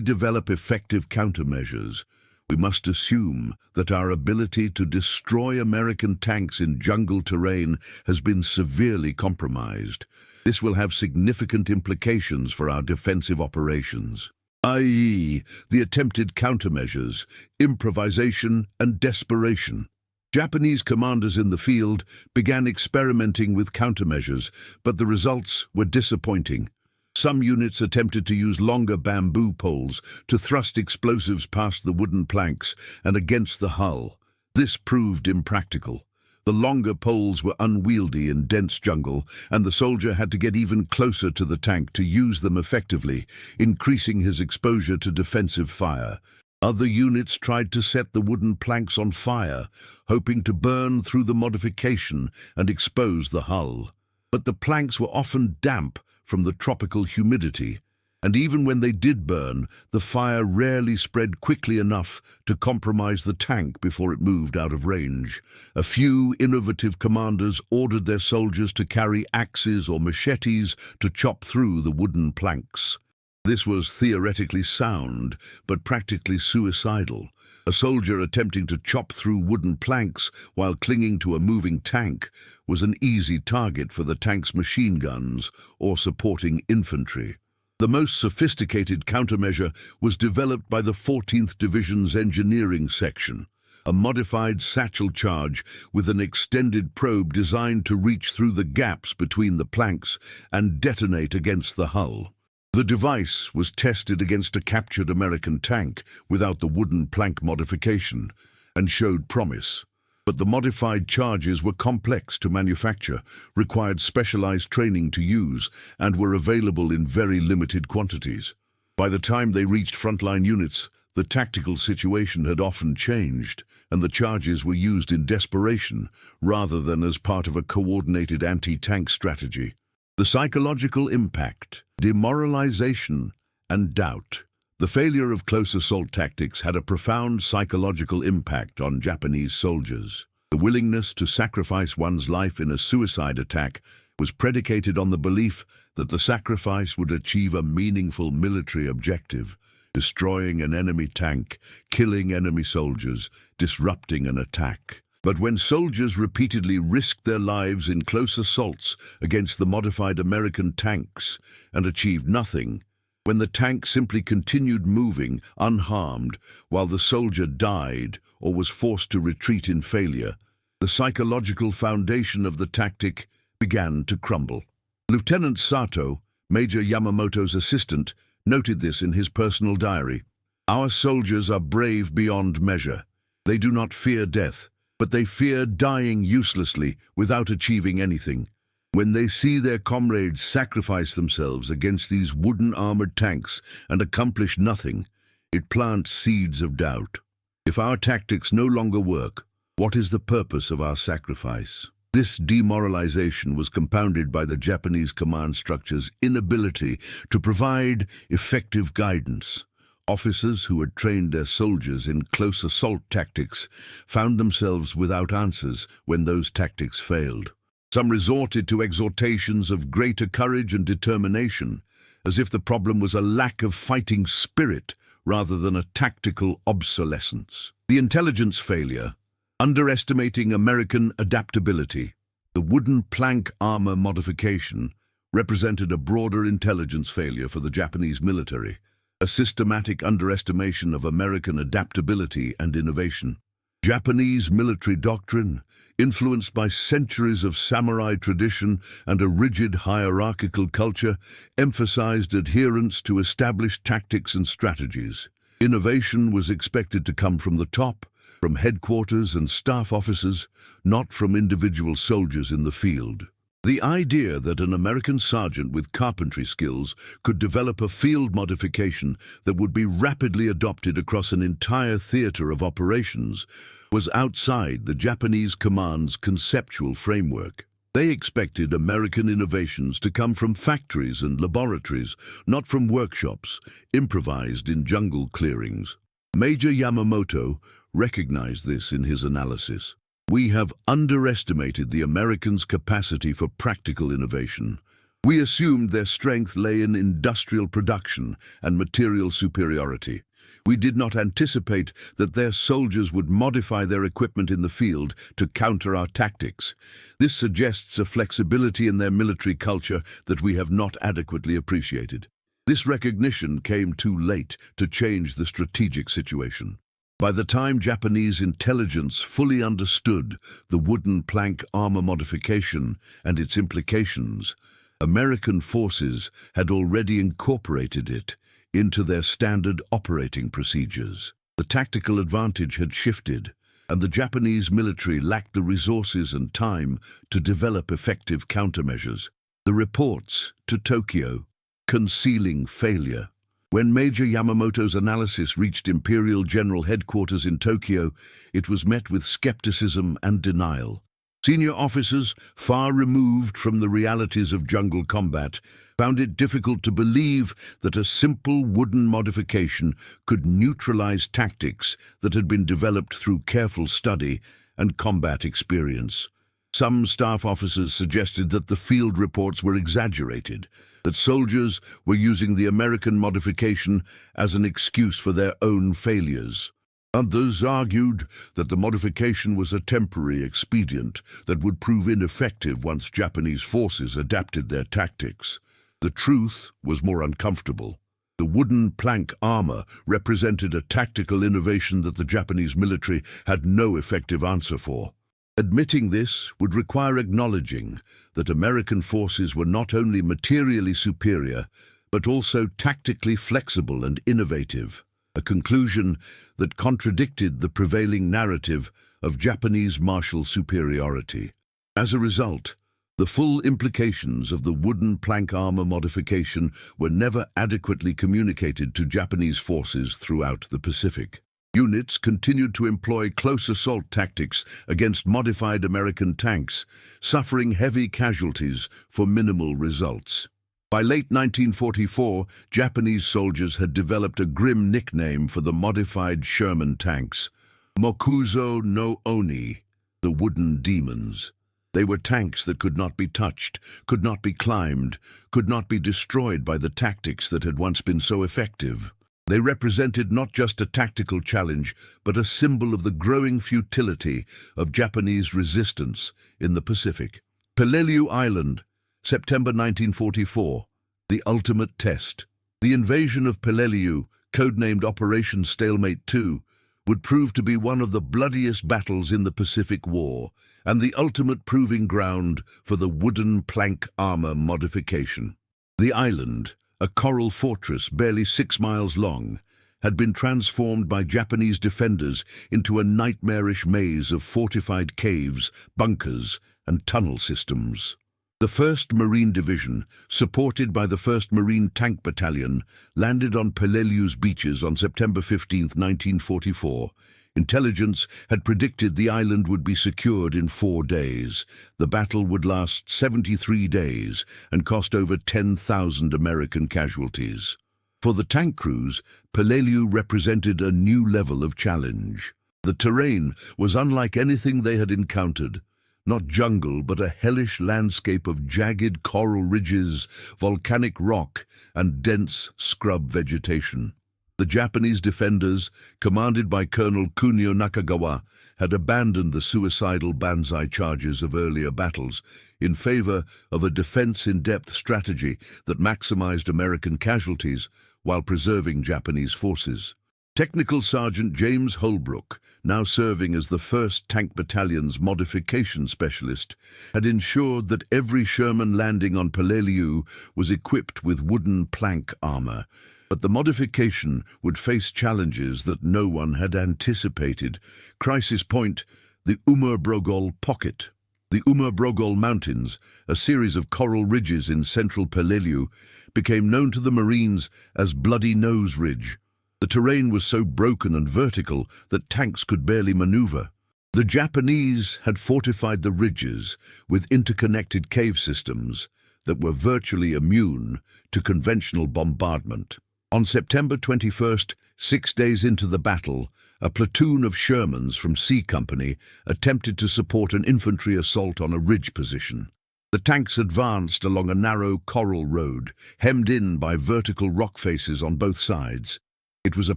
develop effective countermeasures, we must assume that our ability to destroy American tanks in jungle terrain has been severely compromised. This will have significant implications for our defensive operations, i.e., the attempted countermeasures, improvisation, and desperation. Japanese commanders in the field began experimenting with countermeasures, but the results were disappointing. Some units attempted to use longer bamboo poles to thrust explosives past the wooden planks and against the hull. This proved impractical. The longer poles were unwieldy in dense jungle, and the soldier had to get even closer to the tank to use them effectively, increasing his exposure to defensive fire. Other units tried to set the wooden planks on fire, hoping to burn through the modification and expose the hull. But the planks were often damp from the tropical humidity, and even when they did burn, the fire rarely spread quickly enough to compromise the tank before it moved out of range. A few innovative commanders ordered their soldiers to carry axes or machetes to chop through the wooden planks. This was theoretically sound, but practically suicidal. A soldier attempting to chop through wooden planks while clinging to a moving tank was an easy target for the tank's machine guns or supporting infantry. The most sophisticated countermeasure was developed by the 14th Division's engineering section, a modified satchel charge with an extended probe designed to reach through the gaps between the planks and detonate against the hull. The device was tested against a captured American tank without the wooden plank modification and showed promise. But the modified charges were complex to manufacture, required specialized training to use, and were available in very limited quantities. By the time they reached frontline units, the tactical situation had often changed, and the charges were used in desperation rather than as part of a coordinated anti-tank strategy. The psychological impact, demoralization, and doubt. The failure of close assault tactics had a profound psychological impact on Japanese soldiers. The willingness to sacrifice one's life in a suicide attack was predicated on the belief that the sacrifice would achieve a meaningful military objective, destroying an enemy tank, killing enemy soldiers, disrupting an attack. But when soldiers repeatedly risked their lives in close assaults against the modified American tanks and achieved nothing, when the tank simply continued moving unharmed while the soldier died or was forced to retreat in failure, the psychological foundation of the tactic began to crumble. Lieutenant Sato, Major Yamamoto's assistant, noted this in his personal diary. "Our soldiers are brave beyond measure. They do not fear death, but they fear dying uselessly without achieving anything. When they see their comrades sacrifice themselves against these wooden armored tanks and accomplish nothing, it plants seeds of doubt. If our tactics no longer work, what is the purpose of our sacrifice?" This demoralization was compounded by the Japanese command structure's inability to provide effective guidance. Officers who had trained their soldiers in close assault tactics found themselves without answers when those tactics failed. Some resorted to exhortations of greater courage and determination, as if the problem was a lack of fighting spirit rather than a tactical obsolescence. The intelligence failure, underestimating American adaptability. The wooden plank armor modification represented a broader intelligence failure for the Japanese military, a systematic underestimation of American adaptability and innovation. Japanese military doctrine, influenced by centuries of samurai tradition and a rigid hierarchical culture, emphasized adherence to established tactics and strategies. Innovation was expected to come from the top, from headquarters and staff officers, not from individual soldiers in the field. The idea that an American sergeant with carpentry skills could develop a field modification that would be rapidly adopted across an entire theater of operations was outside the Japanese command's conceptual framework. They expected American innovations to come from factories and laboratories, not from workshops, improvised in jungle clearings. Major Yamamoto recognized this in his analysis. "We have underestimated the Americans' capacity for practical innovation. We assumed their strength lay in industrial production and material superiority. We did not anticipate that their soldiers would modify their equipment in the field to counter our tactics. This suggests a flexibility in their military culture that we have not adequately appreciated. This recognition came too late to change the strategic situation. By the time Japanese intelligence fully understood the wooden plank armor modification and its implications, American forces had already incorporated it into their standard operating procedures. The tactical advantage had shifted, and the Japanese military lacked the resources and time to develop effective countermeasures. The reports to Tokyo, concealing failure. When Major Yamamoto's analysis reached Imperial General Headquarters in Tokyo, it was met with skepticism and denial. Senior officers, far removed from the realities of jungle combat, found it difficult to believe that a simple wooden modification could neutralize tactics that had been developed through careful study and combat experience. Some staff officers suggested that the field reports were exaggerated, that soldiers were using the American modification as an excuse for their own failures. Others argued that the modification was a temporary expedient that would prove ineffective once Japanese forces adapted their tactics. The truth was more uncomfortable. The wooden plank armor represented a tactical innovation that the Japanese military had no effective answer for. Admitting this would require acknowledging that American forces were not only materially superior, but also tactically flexible and innovative, a conclusion that contradicted the prevailing narrative of Japanese martial superiority. As a result, the full implications of the wooden plank armor modification were never adequately communicated to Japanese forces throughout the Pacific. Units continued to employ close assault tactics against modified American tanks, suffering heavy casualties for minimal results. By late 1944, Japanese soldiers had developed a grim nickname for the modified Sherman tanks, Mokuzo no Oni, the wooden demons. They were tanks that could not be touched, could not be climbed, could not be destroyed by the tactics that had once been so effective. They represented not just a tactical challenge, but a symbol of the growing futility of Japanese resistance in the Pacific. Peleliu Island, September 1944, the ultimate test. The invasion of Peleliu, codenamed Operation Stalemate II, would prove to be one of the bloodiest battles in the Pacific War, and the ultimate proving ground for the wooden plank armor modification. The island, a coral fortress barely 6 miles long, had been transformed by Japanese defenders into a nightmarish maze of fortified caves, bunkers, and tunnel systems. The 1st Marine Division, supported by the 1st Marine Tank Battalion, landed on Peleliu's beaches on September 15, 1944. Intelligence had predicted the island would be secured in 4 days. The battle would last 73 days and cost over 10,000 American casualties. For the tank crews, Peleliu represented a new level of challenge. The terrain was unlike anything they had encountered. Not jungle, but a hellish landscape of jagged coral ridges, volcanic rock, and dense scrub vegetation. The Japanese defenders, commanded by Colonel Kunio Nakagawa, had abandoned the suicidal banzai charges of earlier battles in favor of a defense-in-depth strategy that maximized American casualties while preserving Japanese forces. Technical Sergeant James Holbrook, now serving as the 1st Tank Battalion's modification specialist, had ensured that every Sherman landing on Peleliu was equipped with wooden plank armor. But the modification would face challenges that no one had anticipated. Crisis point, the Umur-Brogol Pocket. The Umur-Brogol Mountains, a series of coral ridges in central Peleliu, became known to the Marines as Bloody Nose Ridge. The terrain was so broken and vertical that tanks could barely maneuver. The Japanese had fortified the ridges with interconnected cave systems that were virtually immune to conventional bombardment. On September 21st, 6 days into the battle, a platoon of Shermans from C Company attempted to support an infantry assault on a ridge position. The tanks advanced along a narrow coral road, hemmed in by vertical rock faces on both sides. It was a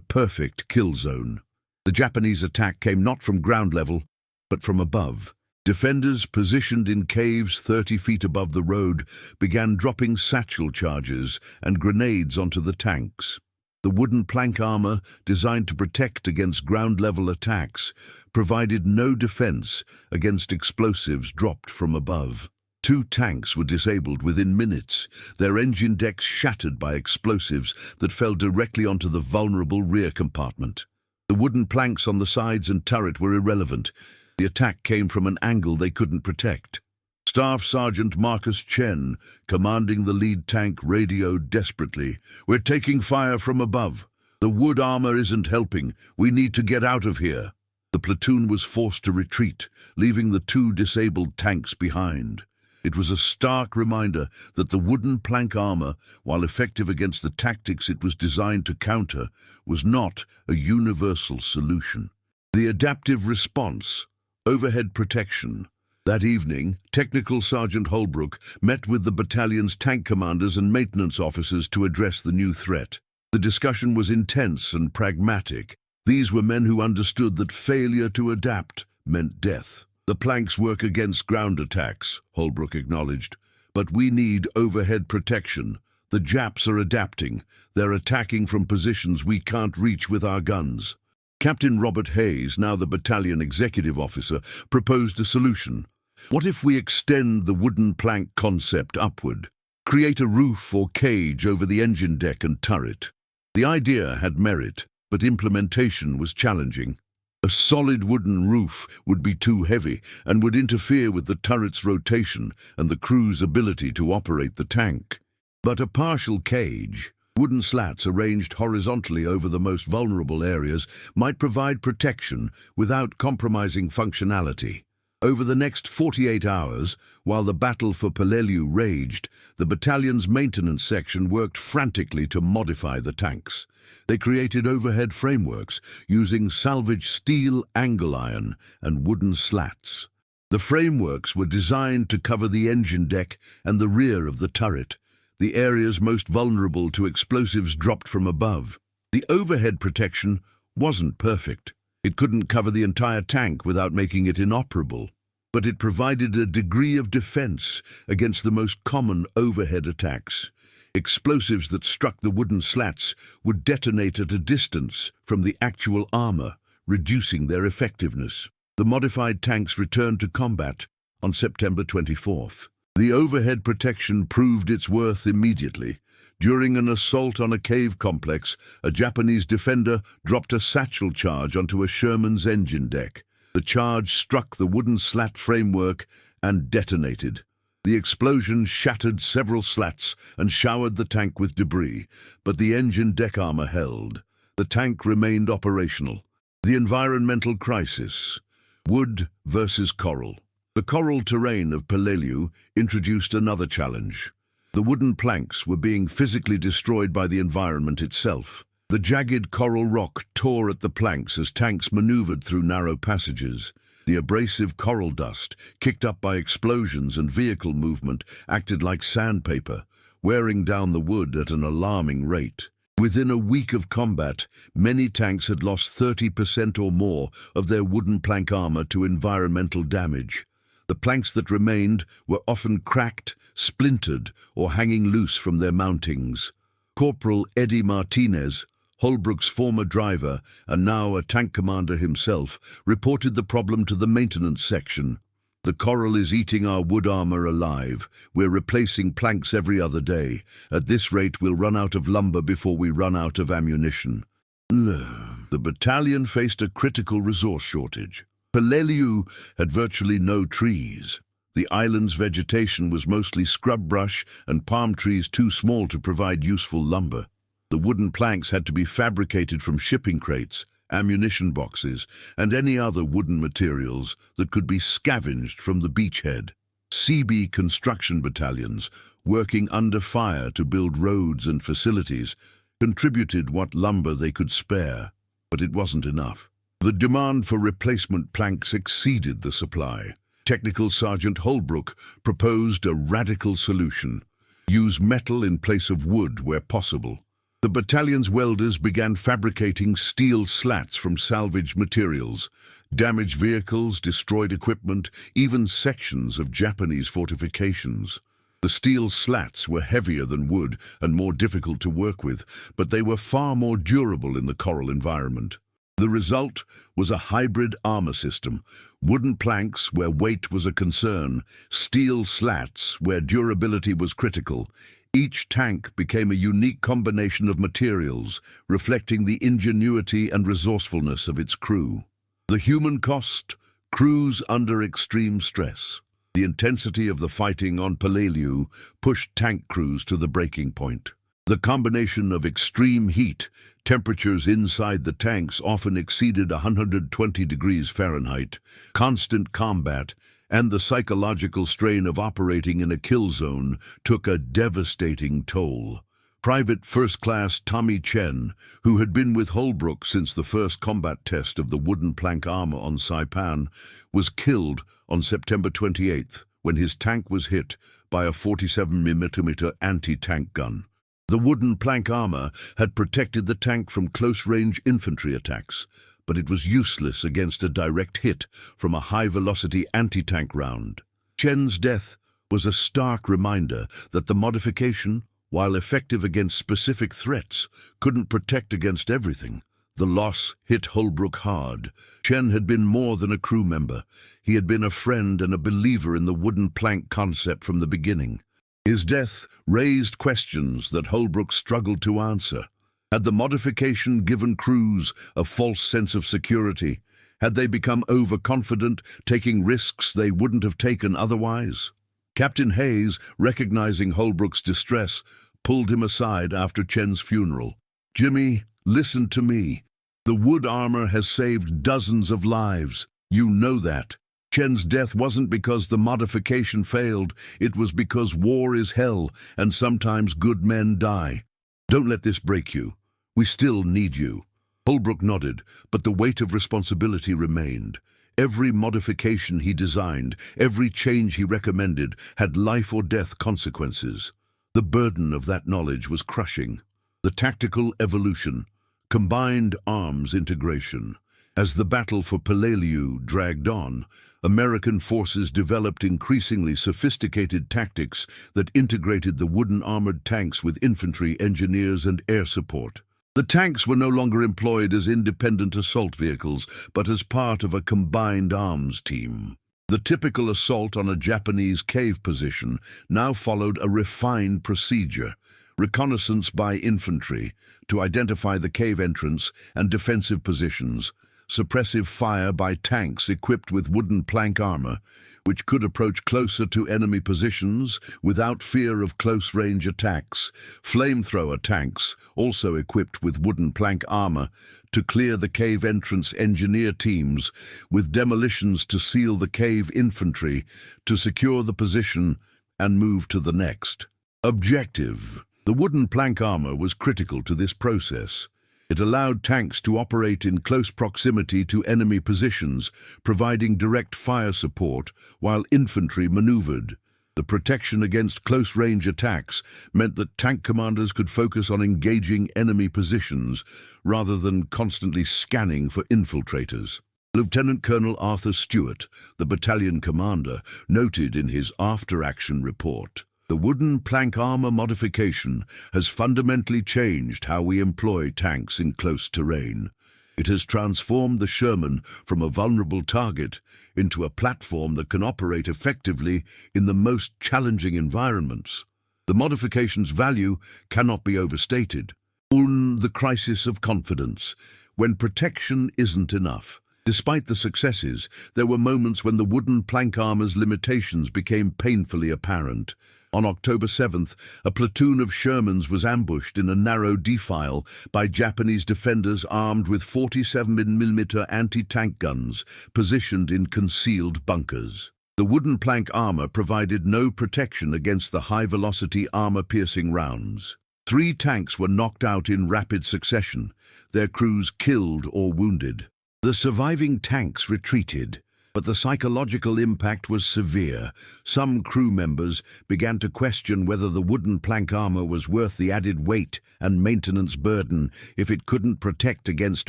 perfect kill zone. The Japanese attack came not from ground level, but from above. Defenders positioned in caves 30 feet above the road began dropping satchel charges and grenades onto the tanks. The wooden plank armor, designed to protect against ground-level attacks, provided no defense against explosives dropped from above. 2 tanks were disabled within minutes, their engine decks shattered by explosives that fell directly onto the vulnerable rear compartment. The wooden planks on the sides and turret were irrelevant. The attack came from an angle they couldn't protect. Staff Sergeant Marcus Chen, commanding the lead tank, radioed desperately, "We're taking fire from above. The wood armor isn't helping. We need to get out of here." The platoon was forced to retreat, leaving the 2 disabled tanks behind. It was a stark reminder that the wooden plank armor, while effective against the tactics it was designed to counter, was not a universal solution. The adaptive response, overhead protection. That evening, Technical Sergeant Holbrook met with the battalion's tank commanders and maintenance officers to address the new threat. The discussion was intense and pragmatic. These were men who understood that failure to adapt meant death. "The planks work against ground attacks," Holbrook acknowledged, "but we need overhead protection. The Japs are adapting. They're attacking from positions we can't reach with our guns." Captain Robert Hayes, now the battalion executive officer, proposed a solution. "What if we extend the wooden plank concept upward? Create a roof or cage over the engine deck and turret?" The idea had merit, but implementation was challenging. A solid wooden roof would be too heavy and would interfere with the turret's rotation and the crew's ability to operate the tank. But a partial cage, wooden slats arranged horizontally over the most vulnerable areas, might provide protection without compromising functionality. Over the next 48 hours, while the battle for Peleliu raged, the battalion's maintenance section worked frantically to modify the tanks. They created overhead frameworks using salvaged steel angle iron and wooden slats. The frameworks were designed to cover the engine deck and the rear of the turret, the areas most vulnerable to explosives dropped from above. The overhead protection wasn't perfect. It couldn't cover the entire tank without making it inoperable, but it provided a degree of defense against the most common overhead attacks. Explosives that struck the wooden slats would detonate at a distance from the actual armor, reducing their effectiveness. The modified tanks returned to combat on September 24th. The overhead protection proved its worth immediately. During an assault on a cave complex, a Japanese defender dropped a satchel charge onto a Sherman's engine deck. The charge struck the wooden slat framework and detonated. The explosion shattered several slats and showered the tank with debris, but the engine deck armor held. The tank remained operational. The environmental crisis. Wood versus coral. The coral terrain of Peleliu introduced another challenge. The wooden planks were being physically destroyed by the environment itself. The jagged coral rock tore at the planks as tanks maneuvered through narrow passages. The abrasive coral dust, kicked up by explosions and vehicle movement, acted like sandpaper, wearing down the wood at an alarming rate. Within a week of combat, many tanks had lost 30% or more of their wooden plank armor to environmental damage. The planks that remained were often cracked, splintered, or hanging loose from their mountings. Corporal Eddie Martinez, Holbrook's former driver and now a tank commander himself, reported the problem to the maintenance section. "The coral is eating our wood armor alive. We're replacing planks every other day. At this rate, we'll run out of lumber before we run out of ammunition." The battalion faced a critical resource shortage. Peleliu had virtually no trees. The island's vegetation was mostly scrub brush and palm trees too small to provide useful lumber. The wooden planks had to be fabricated from shipping crates, ammunition boxes, and any other wooden materials that could be scavenged from the beachhead. CB construction battalions, working under fire to build roads and facilities, contributed what lumber they could spare, but it wasn't enough. The demand for replacement planks exceeded the supply. Technical Sergeant Holbrook proposed a radical solution: use metal in place of wood where possible. The battalion's welders began fabricating steel slats from salvaged materials. Damaged vehicles, destroyed equipment, even sections of Japanese fortifications. The steel slats were heavier than wood and more difficult to work with, but they were far more durable in the coral environment. The result was a hybrid armor system: wooden planks where weight was a concern, steel slats where durability was critical. Each tank became a unique combination of materials, reflecting the ingenuity and resourcefulness of its crew. The human cost: crews under extreme stress. The intensity of the fighting on Peleliu pushed tank crews to the breaking point. The combination of extreme heat, temperatures inside the tanks often exceeded 120 degrees Fahrenheit, constant combat, and the psychological strain of operating in a kill zone took a devastating toll. Private First Class Tommy Chen, who had been with Holbrook since the first combat test of the wooden plank armor on Saipan, was killed on September 28th when his tank was hit by a 47mm anti-tank gun. The wooden plank armor had protected the tank from close-range infantry attacks, but it was useless against a direct hit from a high-velocity anti-tank round. Chen's death was a stark reminder that the modification, while effective against specific threats, couldn't protect against everything. The loss hit Holbrook hard. Chen had been more than a crew member. He had been a friend and a believer in the wooden plank concept from the beginning. His death raised questions that Holbrook struggled to answer. Had the modification given crews a false sense of security? Had they become overconfident, taking risks they wouldn't have taken otherwise? Captain Hayes, recognizing Holbrook's distress, pulled him aside after Chen's funeral. "Jimmy, listen to me. The wood armor has saved dozens of lives. You know that. Chen's death wasn't because the modification failed. It was because war is hell, and sometimes good men die. Don't let this break you. We still need you." Holbrook nodded, but the weight of responsibility remained. Every modification he designed, every change he recommended, had life or death consequences. The burden of that knowledge was crushing. The tactical evolution, combined arms integration. As the battle for Peleliu dragged on, American forces developed increasingly sophisticated tactics that integrated the wooden armored tanks with infantry, engineers, and air support. The tanks were no longer employed as independent assault vehicles, but as part of a combined arms team. The typical assault on a Japanese cave position now followed a refined procedure: reconnaissance by infantry to identify the cave entrance and defensive positions, suppressive fire by tanks equipped with wooden plank armor, which could approach closer to enemy positions without fear of close-range attacks, flamethrower tanks, also equipped with wooden plank armor, to clear the cave entrance, engineer teams with demolitions to seal the cave infantry, to secure the position and move to the next. Objective: the wooden plank armor was critical to this process. It allowed tanks to operate in close proximity to enemy positions, providing direct fire support while infantry maneuvered. The protection against close-range attacks meant that tank commanders could focus on engaging enemy positions rather than constantly scanning for infiltrators. Lieutenant Colonel Arthur Stewart, the battalion commander, noted in his after-action report, "The wooden plank armor modification has fundamentally changed how we employ tanks in close terrain. It has transformed the Sherman from a vulnerable target into a platform that can operate effectively in the most challenging environments. The modification's value cannot be overstated." The crisis of confidence, when protection isn't enough. Despite the successes, there were moments when the wooden plank armor's limitations became painfully apparent. On October 7th, a platoon of Shermans was ambushed in a narrow defile by Japanese defenders armed with 47mm anti-tank guns positioned in concealed bunkers. The wooden plank armor provided no protection against the high-velocity armor-piercing rounds. 3 tanks were knocked out in rapid succession, their crews killed or wounded. The surviving tanks retreated, But the psychological impact was severe. Some crew members began to question whether the wooden plank armor was worth the added weight and maintenance burden if it couldn't protect against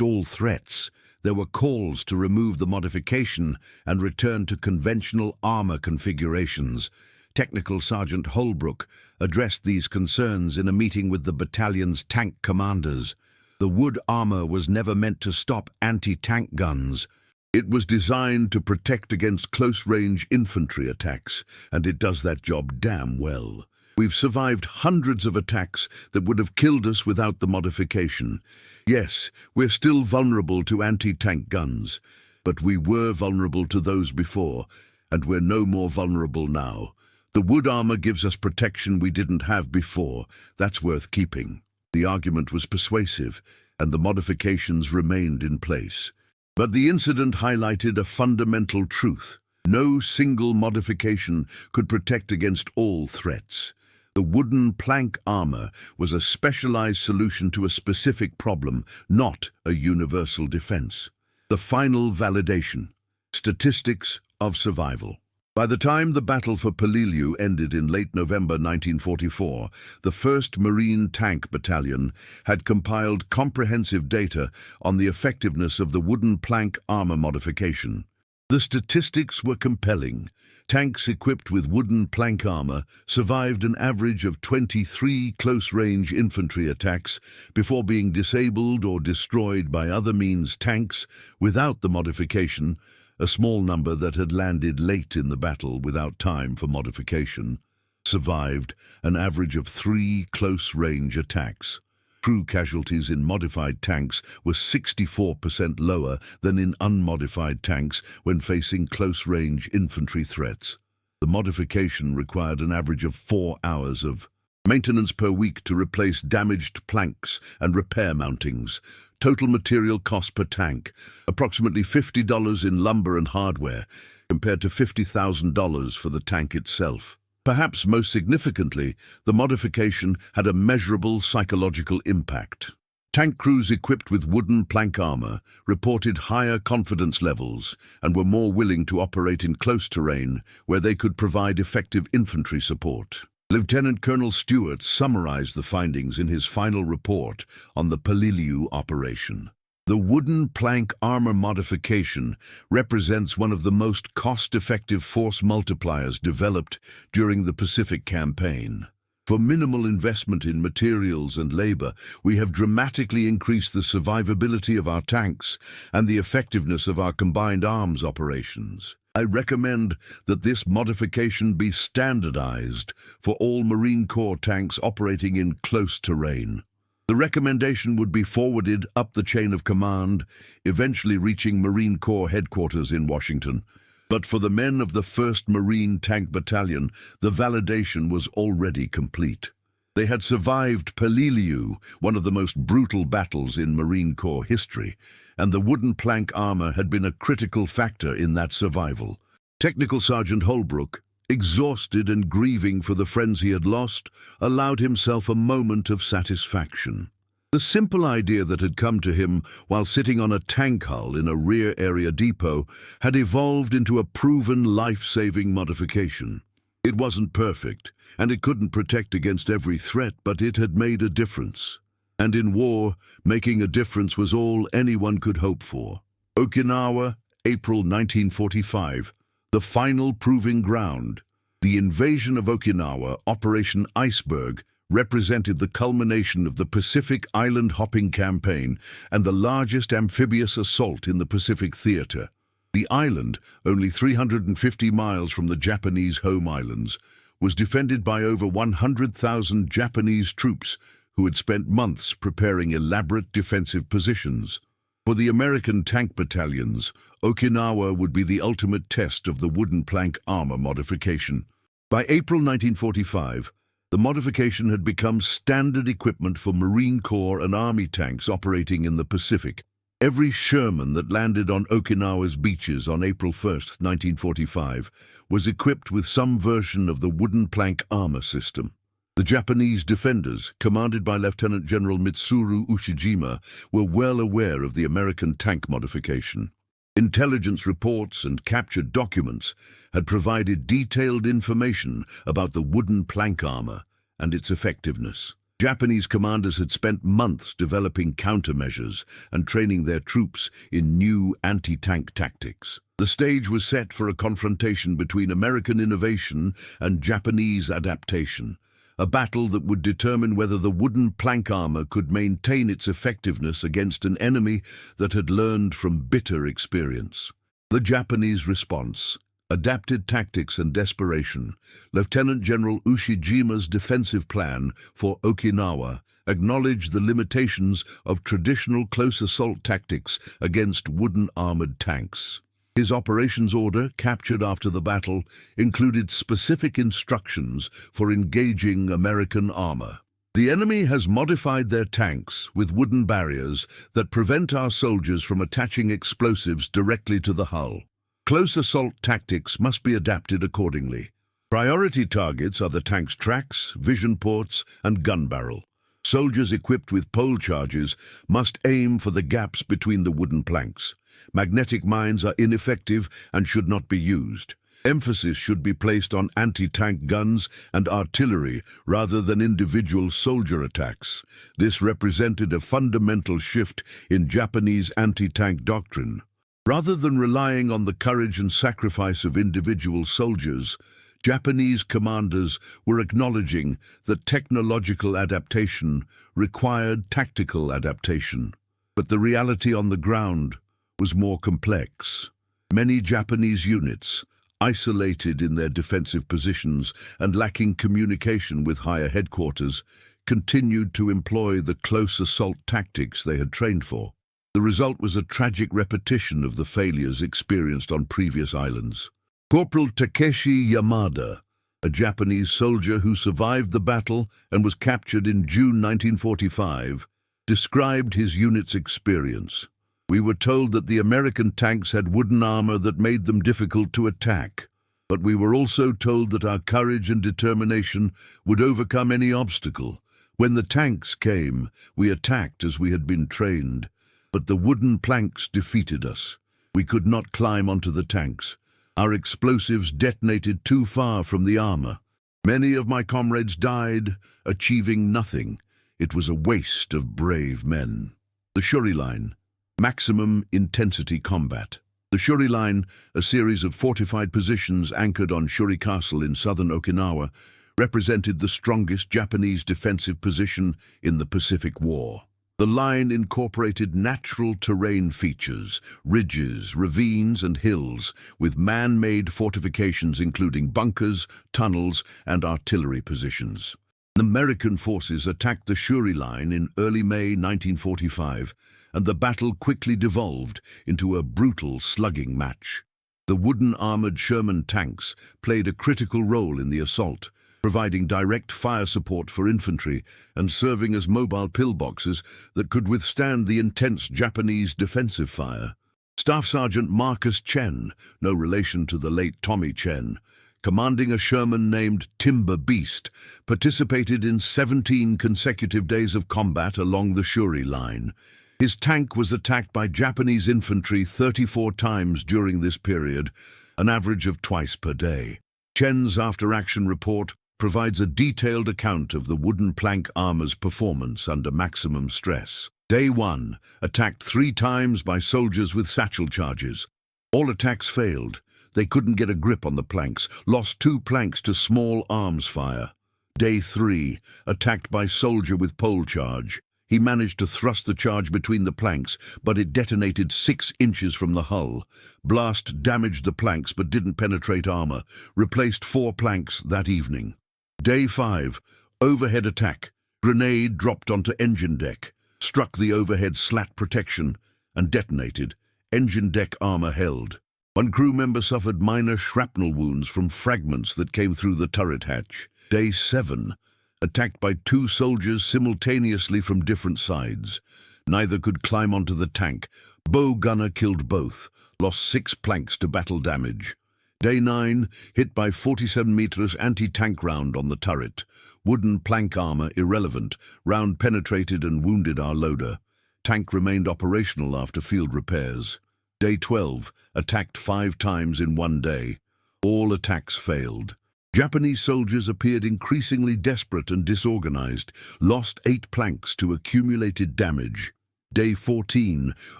all threats. There were calls to remove the modification and return to conventional armor configurations. Technical Sergeant Holbrook addressed these concerns in a meeting with the battalion's tank commanders. The wood armor was never meant to stop anti-tank guns. It was designed to protect against close-range infantry attacks, and it does that job damn well. We've survived hundreds of attacks that would have killed us without the modification. Yes, we're still vulnerable to anti-tank guns, but we were vulnerable to those before, and we're no more vulnerable now. The wood armor gives us protection we didn't have before. That's worth keeping. The argument was persuasive, and the modifications remained in place. But the incident highlighted a fundamental truth. No single modification could protect against all threats. The wooden plank armor was a specialized solution to a specific problem, not a universal defense. The final validation: statistics of survival. By the time the battle for Peleliu ended in late November 1944, the 1st Marine Tank Battalion had compiled comprehensive data on the effectiveness of the wooden plank armor modification. The statistics were compelling. Tanks equipped with wooden plank armor survived an average of 23 close-range infantry attacks before being disabled or destroyed by other means. Tanks without the modification, a small number that had landed late in the battle without time for modification, survived an average of 3 close-range attacks. Crew casualties in modified tanks were 64% lower than in unmodified tanks when facing close-range infantry threats. The modification required an average of 4 hours of maintenance per week to replace damaged planks and repair mountings. Total material cost per tank, approximately $50 in lumber and hardware, compared to $50,000 for the tank itself. Perhaps most significantly, the modification had a measurable psychological impact. Tank crews equipped with wooden plank armor reported higher confidence levels and were more willing to operate in close terrain where they could provide effective infantry support. Lieutenant Colonel Stewart summarized the findings in his final report on the Peleliu operation. The wooden plank armor modification represents one of the most cost-effective force multipliers developed during the Pacific Campaign. For minimal investment in materials and labor, we have dramatically increased the survivability of our tanks and the effectiveness of our combined arms operations. I recommend that this modification be standardized for all Marine Corps tanks operating in close terrain. The recommendation would be forwarded up the chain of command, eventually reaching Marine Corps headquarters in Washington. But for the men of the 1st Marine Tank Battalion, the validation was already complete. They had survived Peleliu, one of the most brutal battles in Marine Corps history, and the wooden plank armor had been a critical factor in that survival. Technical Sergeant Holbrook, exhausted and grieving for the friends he had lost, allowed himself a moment of satisfaction. The simple idea that had come to him while sitting on a tank hull in a rear area depot had evolved into a proven life-saving modification. It wasn't perfect, and it couldn't protect against every threat, but it had made a difference. And in war, making a difference was all anyone could hope for. Okinawa, April 1945, the final proving ground. The invasion of Okinawa, Operation Iceberg, represented the culmination of the Pacific Island hopping campaign and the largest amphibious assault in the Pacific theater. The island, only 350 miles from the Japanese home islands, was defended by over 100,000 Japanese troops who had spent months preparing elaborate defensive positions. For the American tank battalions, Okinawa would be the ultimate test of the wooden plank armor modification. By April 1945, the modification had become standard equipment for Marine Corps and Army tanks operating in the Pacific. Every Sherman that landed on Okinawa's beaches on April 1, 1945, was equipped with some version of the wooden plank armor system. The Japanese defenders, commanded by Lieutenant General Mitsuru Ushijima, were well aware of the American tank modification. Intelligence reports and captured documents had provided detailed information about the wooden plank armor and its effectiveness. Japanese commanders had spent months developing countermeasures and training their troops in new anti-tank tactics. The stage was set for a confrontation between American innovation and Japanese adaptation, a battle that would determine whether the wooden plank armor could maintain its effectiveness against an enemy that had learned from bitter experience. The Japanese response: adapted tactics and desperation. Lieutenant General Ushijima's defensive plan for Okinawa acknowledged the limitations of traditional close assault tactics against wooden armored tanks. His operations order, captured after the battle, included specific instructions for engaging American armor. The enemy has modified their tanks with wooden barriers that prevent our soldiers from attaching explosives directly to the hull. Close assault tactics must be adapted accordingly. Priority targets are the tank's tracks, vision ports, and gun barrel. Soldiers equipped with pole charges must aim for the gaps between the wooden planks. Magnetic mines are ineffective and should not be used. Emphasis should be placed on anti-tank guns and artillery rather than individual soldier attacks. This represented a fundamental shift in Japanese anti-tank doctrine. Rather than relying on the courage and sacrifice of individual soldiers, Japanese commanders were acknowledging that technological adaptation required tactical adaptation. But the reality on the ground was more complex. Many Japanese units, isolated in their defensive positions and lacking communication with higher headquarters, continued to employ the close assault tactics they had trained for. The result was a tragic repetition of the failures experienced on previous islands. Corporal Takeshi Yamada, a Japanese soldier who survived the battle and was captured in June 1945, described his unit's experience. "We were told that the American tanks had wooden armor that made them difficult to attack, but we were also told that our courage and determination would overcome any obstacle. When the tanks came, we attacked as we had been trained, but the wooden planks defeated us. We could not climb onto the tanks. Our explosives detonated too far from the armor. Many of my comrades died, achieving nothing. It was a waste of brave men." The Shuri Line. Maximum intensity combat. The Shuri Line, a series of fortified positions anchored on Shuri Castle in southern Okinawa, represented the strongest Japanese defensive position in the Pacific War. The line incorporated natural terrain features, ridges, ravines, and hills, with man-made fortifications including bunkers, tunnels, and artillery positions. American forces attacked the Shuri Line in early May 1945, and the battle quickly devolved into a brutal slugging match. The wooden armored Sherman tanks played a critical role in the assault, providing direct fire support for infantry and serving as mobile pillboxes that could withstand the intense Japanese defensive fire. Staff Sergeant Marcus Chen, no relation to the late Tommy Chen, commanding a Sherman named Timber Beast, participated in 17 consecutive days of combat along the Shuri Line. His tank was attacked by Japanese infantry 34 times during this period, an average of twice per day. Chen's after-action report provides a detailed account of the wooden plank armor's performance under maximum stress. Day 1, attacked 3 times by soldiers with satchel charges. All attacks failed. They couldn't get a grip on the planks, lost 2 planks to small arms fire. Day 3, attacked by soldier with pole charge. He managed to thrust the charge between the planks, but it detonated 6 inches from the hull. Blast damaged the planks but didn't penetrate armor. Replaced 4 planks that evening. Day 5, overhead attack. Grenade dropped onto engine deck, struck the overhead slat protection, and detonated. Engine deck armor held. 1 crew member suffered minor shrapnel wounds from fragments that came through the turret hatch. Day 7, attacked by 2 soldiers simultaneously from different sides. Neither could climb onto the tank. Bow gunner killed both, lost 6 planks to battle damage. Day 9, hit by 47 meters anti-tank round on the turret. Wooden plank armor irrelevant, round penetrated and wounded our loader. Tank remained operational after field repairs. Day 12, attacked 5 times in one day. All attacks failed. Japanese soldiers appeared increasingly desperate and disorganized, lost 8 planks to accumulated damage. Day 14,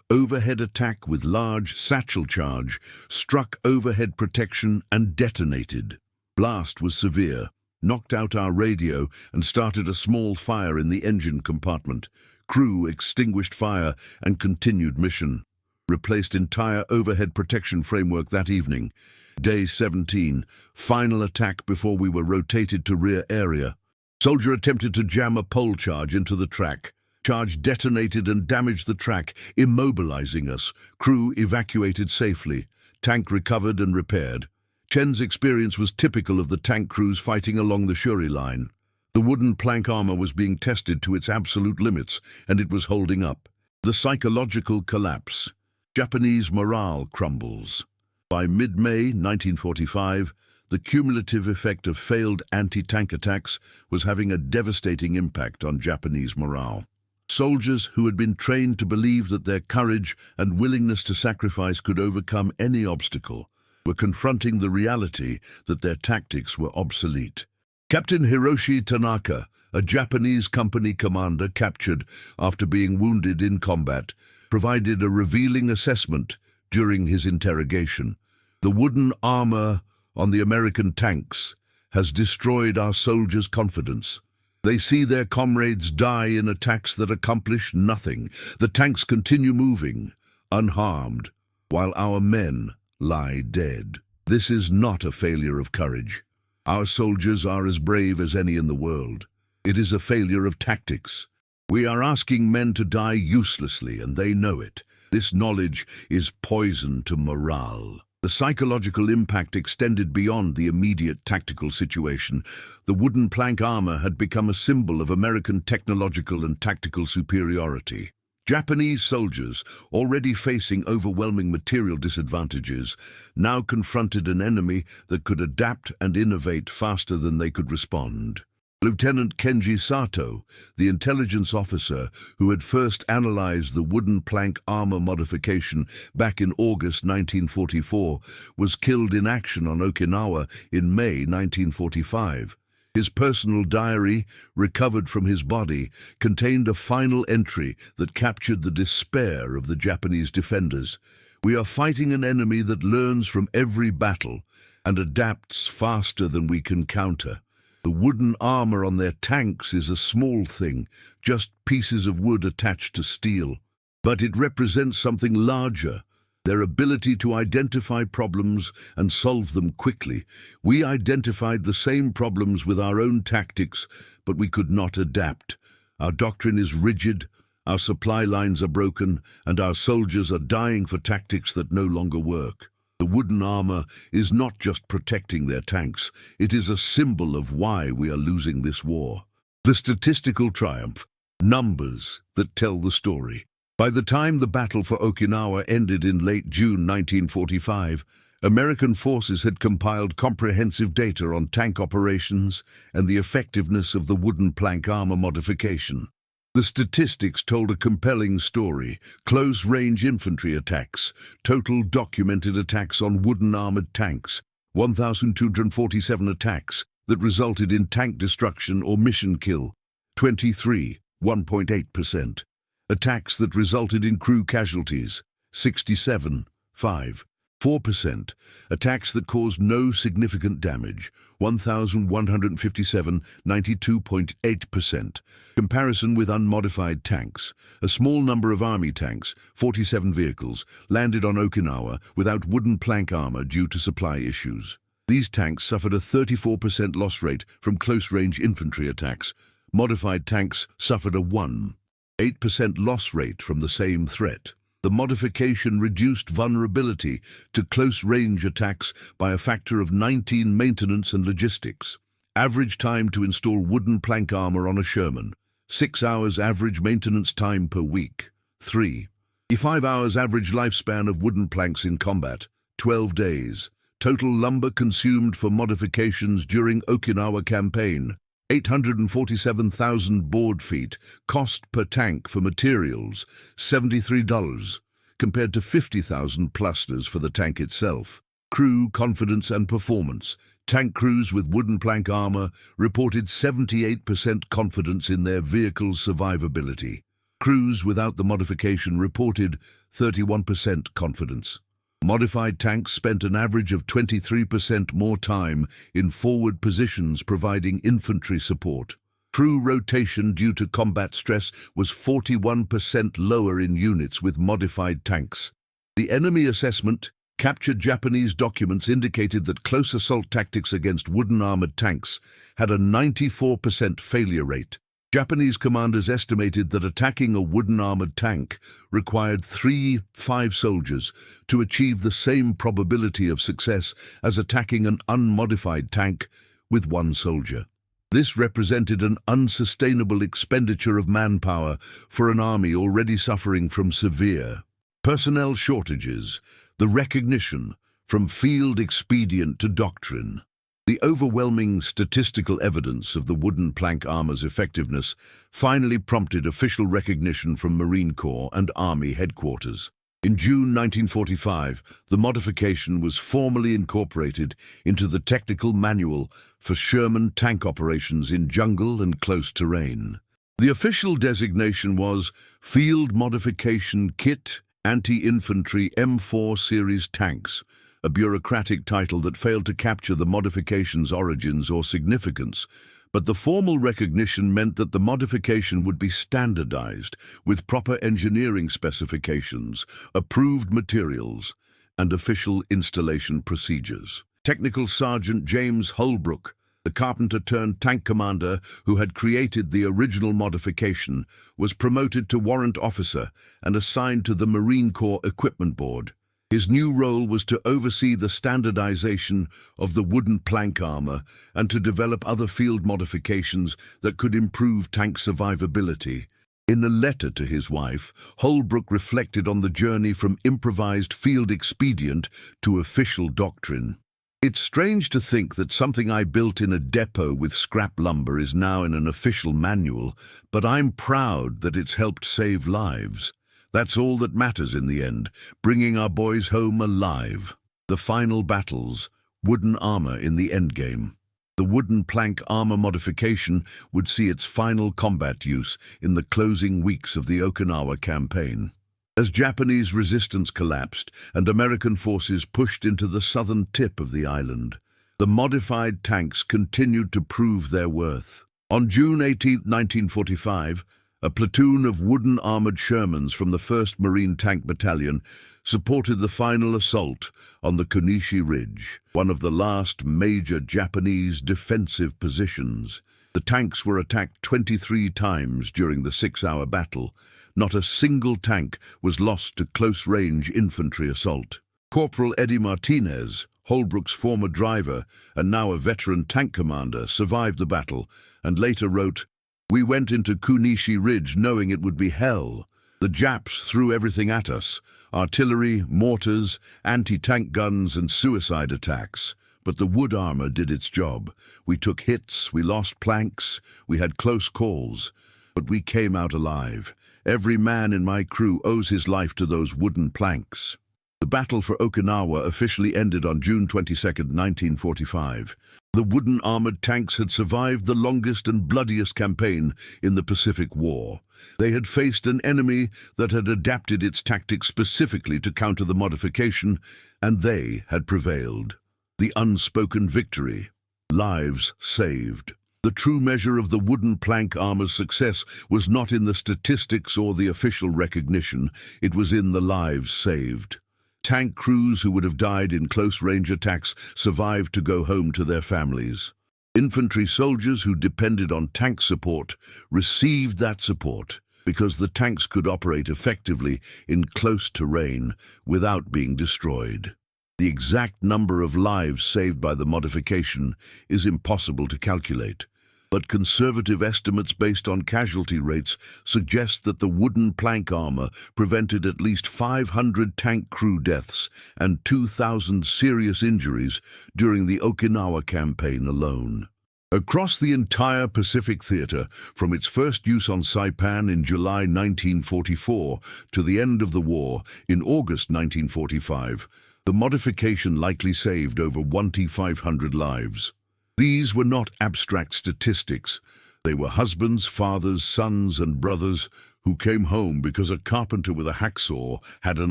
overhead attack with large satchel charge, struck overhead protection and detonated. Blast was severe, knocked out our radio and started a small fire in the engine compartment. Crew extinguished fire and continued mission. Replaced entire overhead protection framework that evening. Day 17, final attack before we were rotated to rear area. Soldier attempted to jam a pole charge into the track. Charge detonated and damaged the track, immobilizing us. Crew evacuated safely. Tank recovered and repaired. Chen's experience was typical of the tank crews fighting along the Shuri line. The wooden plank armor was being tested to its absolute limits, and it was holding up. The psychological collapse. Japanese morale crumbles. By mid-May 1945, the cumulative effect of failed anti-tank attacks was having a devastating impact on Japanese morale. Soldiers who had been trained to believe that their courage and willingness to sacrifice could overcome any obstacle were confronting the reality that their tactics were obsolete. Captain Hiroshi Tanaka, a Japanese company commander captured after being wounded in combat, provided a revealing assessment during his interrogation. The wooden armor on the American tanks has destroyed our soldiers' confidence. They see their comrades die in attacks that accomplish nothing. The tanks continue moving, unharmed, while our men lie dead. This is not a failure of courage. Our soldiers are as brave as any in the world. It is a failure of tactics. We are asking men to die uselessly, and they know it. This knowledge is poison to morale. The psychological impact extended beyond the immediate tactical situation. The wooden plank armor had become a symbol of American technological and tactical superiority. Japanese soldiers, already facing overwhelming material disadvantages, now confronted an enemy that could adapt and innovate faster than they could respond. Lieutenant Kenji Sato, the intelligence officer who had first analyzed the wooden plank armor modification back in August 1944, was killed in action on Okinawa in May 1945. His personal diary, recovered from his body, contained a final entry that captured the despair of the Japanese defenders. "We are fighting an enemy that learns from every battle and adapts faster than we can counter. The wooden armor on their tanks is a small thing, just pieces of wood attached to steel. But it represents something larger, their ability to identify problems and solve them quickly. We identified the same problems with our own tactics, but we could not adapt. Our doctrine is rigid, our supply lines are broken, and our soldiers are dying for tactics that no longer work." The wooden armor is not just protecting their tanks, it is a symbol of why we are losing this war. The statistical triumph, numbers that tell the story. By the time the battle for Okinawa ended in late June 1945, American forces had compiled comprehensive data on tank operations and the effectiveness of the wooden plank armor modification. The statistics told a compelling story. Close-range infantry attacks, total documented attacks on wooden armored tanks, 1,247 attacks that resulted in tank destruction or mission kill, 23, 1.8%. Attacks that resulted in crew casualties, 67, 5. 4%. Attacks that caused no significant damage, 1,157, 92.8%. Comparison with unmodified tanks. A small number of Army tanks, 47 vehicles, landed on Okinawa without wooden plank armor due to supply issues. These tanks suffered a 34% loss rate from close-range infantry attacks. Modified tanks suffered a 1.8% loss rate from the same threat. The modification reduced vulnerability to close-range attacks by a factor of 19 maintenance and logistics. Average time to install wooden plank armor on a Sherman, 6 hours average maintenance time per week. 3. 5 hours average lifespan of wooden planks in combat, 12 days. Total lumber consumed for modifications during Okinawa campaign, 847,000 board feet. Cost per tank for materials, $73. compared to 50,000 plusters for the tank itself. Crew confidence and performance. Tank crews with wooden plank armor reported 78% confidence in their vehicle's survivability. Crews without the modification reported 31% confidence. Modified tanks spent an average of 23% more time in forward positions providing infantry support. Crew rotation due to combat stress was 41% lower in units with modified tanks. The enemy assessment, captured Japanese documents indicated that close assault tactics against wooden armored tanks had a 94% failure rate. Japanese commanders estimated that attacking a wooden armored tank required 3-5 soldiers to achieve the same probability of success as attacking an unmodified tank with 1 soldier. This represented an unsustainable expenditure of manpower for an army already suffering from severe personnel shortages. The recognition from field expedient to doctrine. The overwhelming statistical evidence of the wooden plank armor's effectiveness finally prompted official recognition from Marine Corps and Army headquarters. In June 1945, the modification was formally incorporated into the technical manual for Sherman tank operations in jungle and close terrain. The official designation was Field Modification Kit Anti-Infantry M4 Series Tanks, a bureaucratic title that failed to capture the modification's origins or significance, but the formal recognition meant that the modification would be standardized with proper engineering specifications, approved materials, and official installation procedures. Technical Sergeant James Holbrook, the carpenter-turned-tank commander who had created the original modification, was promoted to warrant officer and assigned to the Marine Corps Equipment Board. His new role was to oversee the standardization of the wooden plank armor and to develop other field modifications that could improve tank survivability. In a letter to his wife, Holbrook reflected on the journey from improvised field expedient to official doctrine. It's strange to think that something I built in a depot with scrap lumber is now in an official manual, but I'm proud that it's helped save lives. That's all that matters in the end, bringing our boys home alive. The final battles, wooden armor in the endgame. The wooden plank armor modification would see its final combat use in the closing weeks of the Okinawa campaign. As Japanese resistance collapsed and American forces pushed into the southern tip of the island, the modified tanks continued to prove their worth. On June 18, 1945, a platoon of wooden armored Shermans from the 1st Marine Tank Battalion supported the final assault on the Kunishi Ridge, one of the last major Japanese defensive positions. The tanks were attacked 23 times during the 6-hour battle. Not a single tank was lost to close-range infantry assault. Corporal Eddie Martinez, Holbrook's former driver and now a veteran tank commander, survived the battle and later wrote, "We went into Kunishi Ridge knowing it would be hell. The Japs threw everything at us, artillery, mortars, anti-tank guns and suicide attacks. But the wood armor did its job. We took hits, we lost planks, we had close calls, but we came out alive. Every man in my crew owes his life to those wooden planks." The battle for Okinawa officially ended on June 22, 1945. The wooden armored tanks had survived the longest and bloodiest campaign in the Pacific War. They had faced an enemy that had adapted its tactics specifically to counter the modification, and they had prevailed. The unspoken victory. Lives saved. The true measure of the wooden plank armor's success was not in the statistics or the official recognition, it was in the lives saved. Tank crews who would have died in close-range attacks survived to go home to their families. Infantry soldiers who depended on tank support received that support because the tanks could operate effectively in close terrain without being destroyed. The exact number of lives saved by the modification is impossible to calculate, but conservative estimates based on casualty rates suggest that the wooden plank armor prevented at least 500 tank crew deaths and 2,000 serious injuries during the Okinawa campaign alone. Across the entire Pacific Theater, from its first use on Saipan in July 1944 to the end of the war in August 1945, the modification likely saved over 1,500 lives. These were not abstract statistics. They were husbands, fathers, sons, and brothers who came home because a carpenter with a hacksaw had an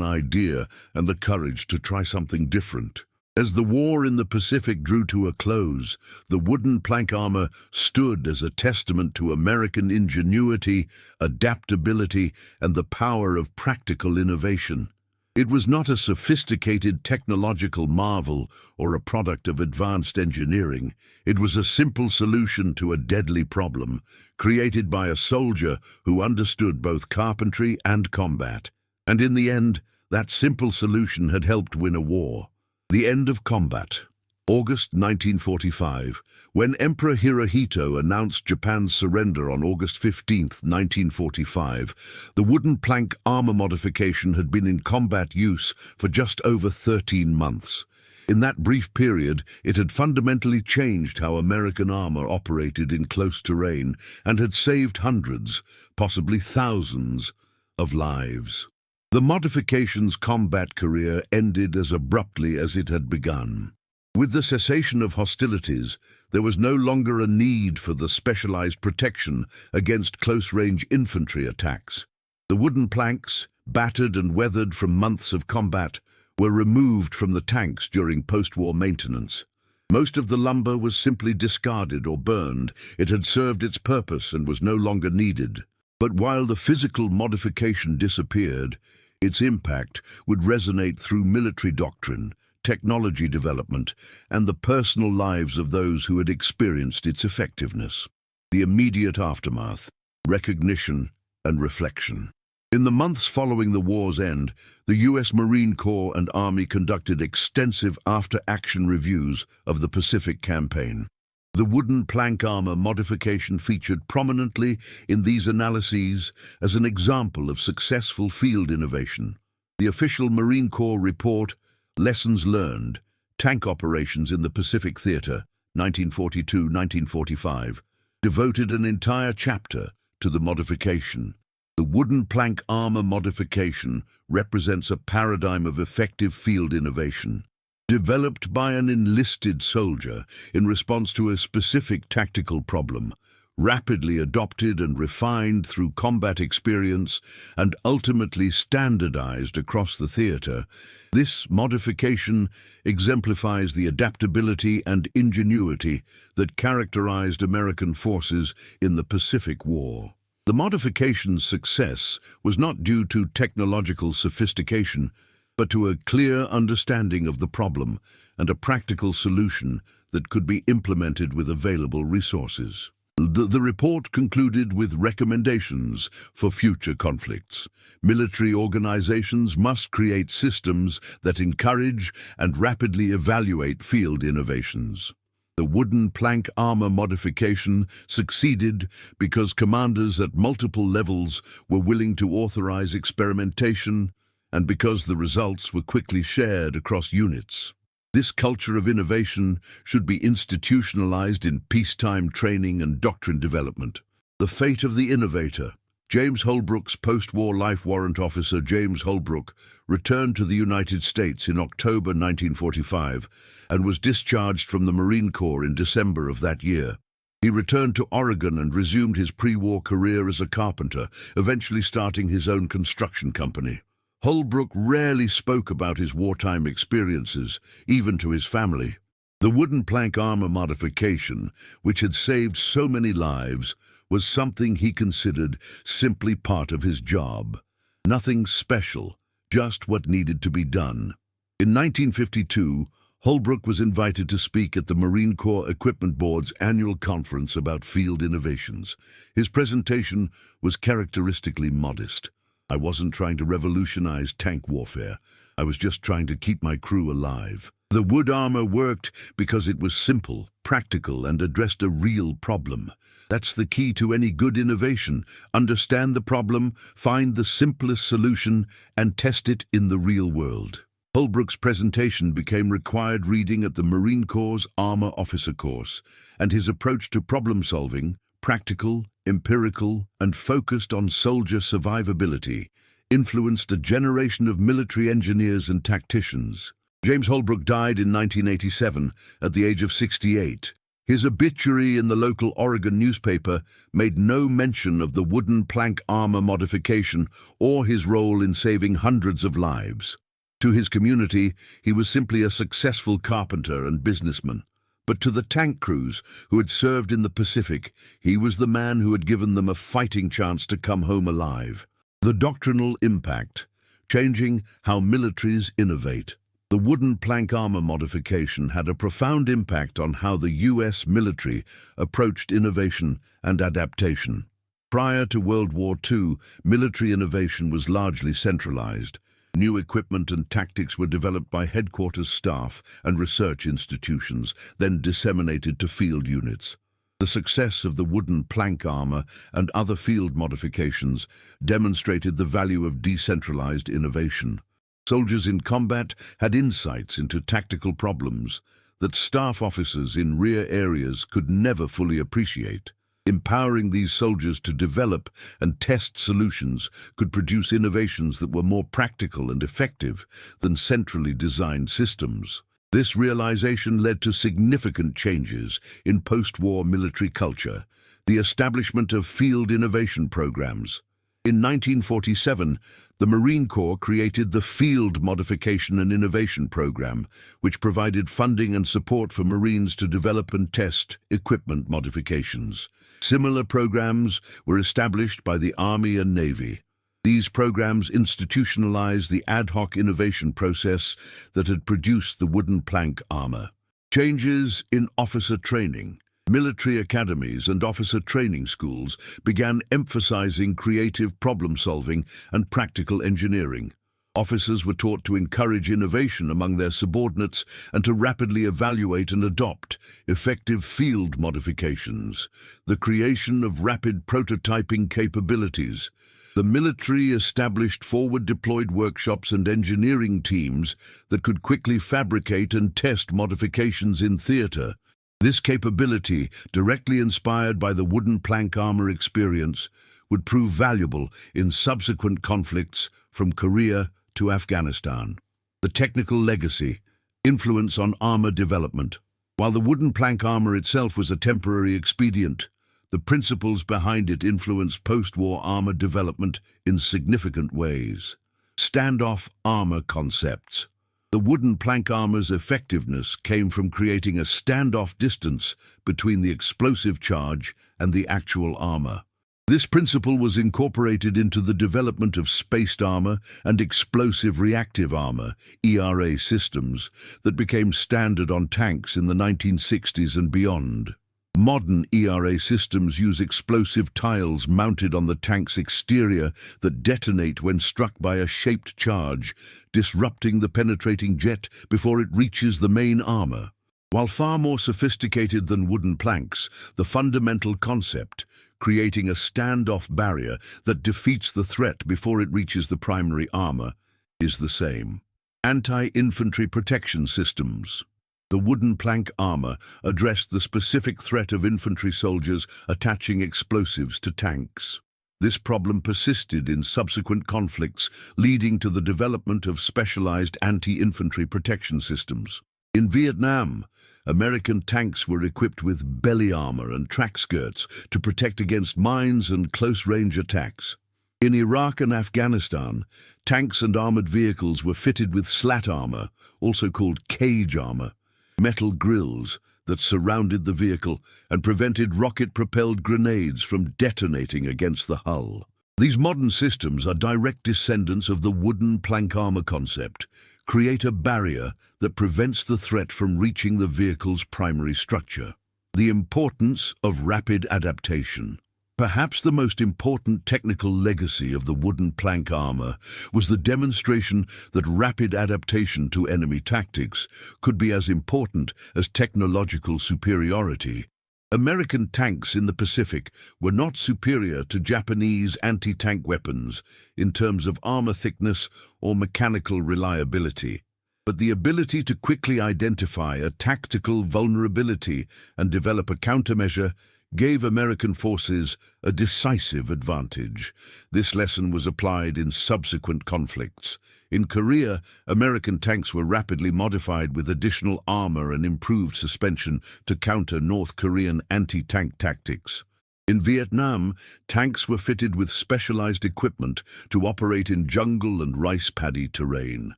idea and the courage to try something different. As the war in the Pacific drew to a close, the wooden plank armor stood as a testament to American ingenuity, adaptability, and the power of practical innovation. It was not a sophisticated technological marvel or a product of advanced engineering. It was a simple solution to a deadly problem, created by a soldier who understood both carpentry and combat. And in the end, that simple solution had helped win a war. The end of combat. August 1945, when Emperor Hirohito announced Japan's surrender on August 15, 1945, the wooden plank armor modification had been in combat use for just over 13 months. In that brief period, it had fundamentally changed how American armor operated in close terrain and had saved hundreds, possibly thousands, of lives. The modification's combat career ended as abruptly as it had begun. With the cessation of hostilities, there was no longer a need for the specialized protection against close-range infantry attacks. The wooden planks, battered and weathered from months of combat, were removed from the tanks during post-war maintenance. Most of the lumber was simply discarded or burned. It had served its purpose and was no longer needed. But while the physical modification disappeared, its impact would resonate through military doctrine, technology development, and the personal lives of those who had experienced its effectiveness. The immediate aftermath, recognition, and reflection. In the months following the war's end, the U.S. Marine Corps and Army conducted extensive after-action reviews of the Pacific Campaign. The wooden plank armor modification featured prominently in these analyses as an example of successful field innovation. The official Marine Corps report, Lessons Learned, Tank Operations in the Pacific Theater, 1942-1945, devoted an entire chapter to the modification. The wooden plank armor modification represents a paradigm of effective field innovation. Developed by an enlisted soldier in response to a specific tactical problem, rapidly adopted and refined through combat experience, and ultimately standardized across the theater, this modification exemplifies the adaptability and ingenuity that characterized American forces in the Pacific War. The modification's success was not due to technological sophistication, but to a clear understanding of the problem and a practical solution that could be implemented with available resources. The report concluded with recommendations for future conflicts. Military organizations must create systems that encourage and rapidly evaluate field innovations. The wooden plank armor modification succeeded because commanders at multiple levels were willing to authorize experimentation, and because the results were quickly shared across units. This culture of innovation should be institutionalized in peacetime training and doctrine development. The fate of the innovator. James Holbrook's post-war life warrant officer James Holbrook returned to the United States in October 1945 and was discharged from the Marine Corps in December of that year. He returned to Oregon and resumed his pre-war career as a carpenter, eventually starting his own construction company. Holbrook rarely spoke about his wartime experiences, even to his family. The wooden plank armor modification, which had saved so many lives, was something he considered simply part of his job. Nothing special, just what needed to be done. In 1952, Holbrook was invited to speak at the Marine Corps Equipment Board's annual conference about field innovations. His presentation was characteristically modest. I wasn't trying to revolutionize tank warfare. I was just trying to keep my crew alive. The wood armor worked because it was simple, practical, and addressed a real problem. That's the key to any good innovation. Understand the problem, find the simplest solution, and test it in the real world. Holbrook's presentation became required reading at the Marine Corps' Armor Officer course, and his approach to problem-solving, practical, empirical, and focused on soldier survivability, influenced a generation of military engineers and tacticians. James Holbrook died in 1987 at the age of 68. His obituary in the local Oregon newspaper made no mention of the wooden plank armor modification or his role in saving hundreds of lives. To his community, he was simply a successful carpenter and businessman. But to the tank crews who had served in the Pacific, he was the man who had given them a fighting chance to come home alive. The doctrinal impact, changing how militaries innovate. The wooden plank armor modification had a profound impact on how the U.S. military approached innovation and adaptation. Prior to World War II, military innovation was largely centralized. New equipment and tactics were developed by headquarters staff and research institutions, then disseminated to field units. The success of the wooden plank armor and other field modifications demonstrated the value of decentralized innovation. Soldiers in combat had insights into tactical problems that staff officers in rear areas could never fully appreciate. Empowering these soldiers to develop and test solutions could produce innovations that were more practical and effective than centrally designed systems. This realization led to significant changes in post-war military culture, the establishment of field innovation programs. In 1947, the Marine Corps created the Field Modification and Innovation Program, which provided funding and support for Marines to develop and test equipment modifications. Similar programs were established by the Army and Navy. These programs institutionalized the ad hoc innovation process that had produced the wooden plank armor. Changes in officer training. Military academies and officer training schools began emphasizing creative problem-solving and practical engineering. Officers were taught to encourage innovation among their subordinates and to rapidly evaluate and adopt effective field modifications. The creation of rapid prototyping capabilities. The military established forward-deployed workshops and engineering teams that could quickly fabricate and test modifications in theater. This capability, directly inspired by the wooden plank armor experience, would prove valuable in subsequent conflicts from Korea to Afghanistan. The technical legacy, influence on armor development. While the wooden plank armor itself was a temporary expedient, the principles behind it influenced post-war armor development in significant ways. Standoff armor concepts. The wooden plank armor's effectiveness came from creating a standoff distance between the explosive charge and the actual armor. This principle was incorporated into the development of spaced armor and explosive reactive armor, ERA systems, that became standard on tanks in the 1960s and beyond. Modern ERA systems use explosive tiles mounted on the tank's exterior that detonate when struck by a shaped charge, disrupting the penetrating jet before it reaches the main armor. While far more sophisticated than wooden planks, the fundamental concept, creating a standoff barrier that defeats the threat before it reaches the primary armor, is the same. Anti-infantry protection systems. The wooden plank armor addressed the specific threat of infantry soldiers attaching explosives to tanks. This problem persisted in subsequent conflicts, leading to the development of specialized anti-infantry protection systems. In Vietnam, American tanks were equipped with belly armor and track skirts to protect against mines and close-range attacks. In Iraq and Afghanistan, tanks and armored vehicles were fitted with slat armor, also called cage armor, metal grills that surrounded the vehicle and prevented rocket-propelled grenades from detonating against the hull. These modern systems are direct descendants of the wooden plank armor concept, create a barrier that prevents the threat from reaching the vehicle's primary structure. The importance of rapid adaptation. Perhaps the most important technical legacy of the wooden plank armor was the demonstration that rapid adaptation to enemy tactics could be as important as technological superiority. American tanks in the Pacific were not superior to Japanese anti-tank weapons in terms of armor thickness or mechanical reliability. but the ability to quickly identify a tactical vulnerability and develop a countermeasure gave American forces a decisive advantage. This lesson was applied in subsequent conflicts. In Korea, American tanks were rapidly modified with additional armor and improved suspension to counter North Korean anti-tank tactics. In Vietnam, tanks were fitted with specialized equipment to operate in jungle and rice paddy terrain.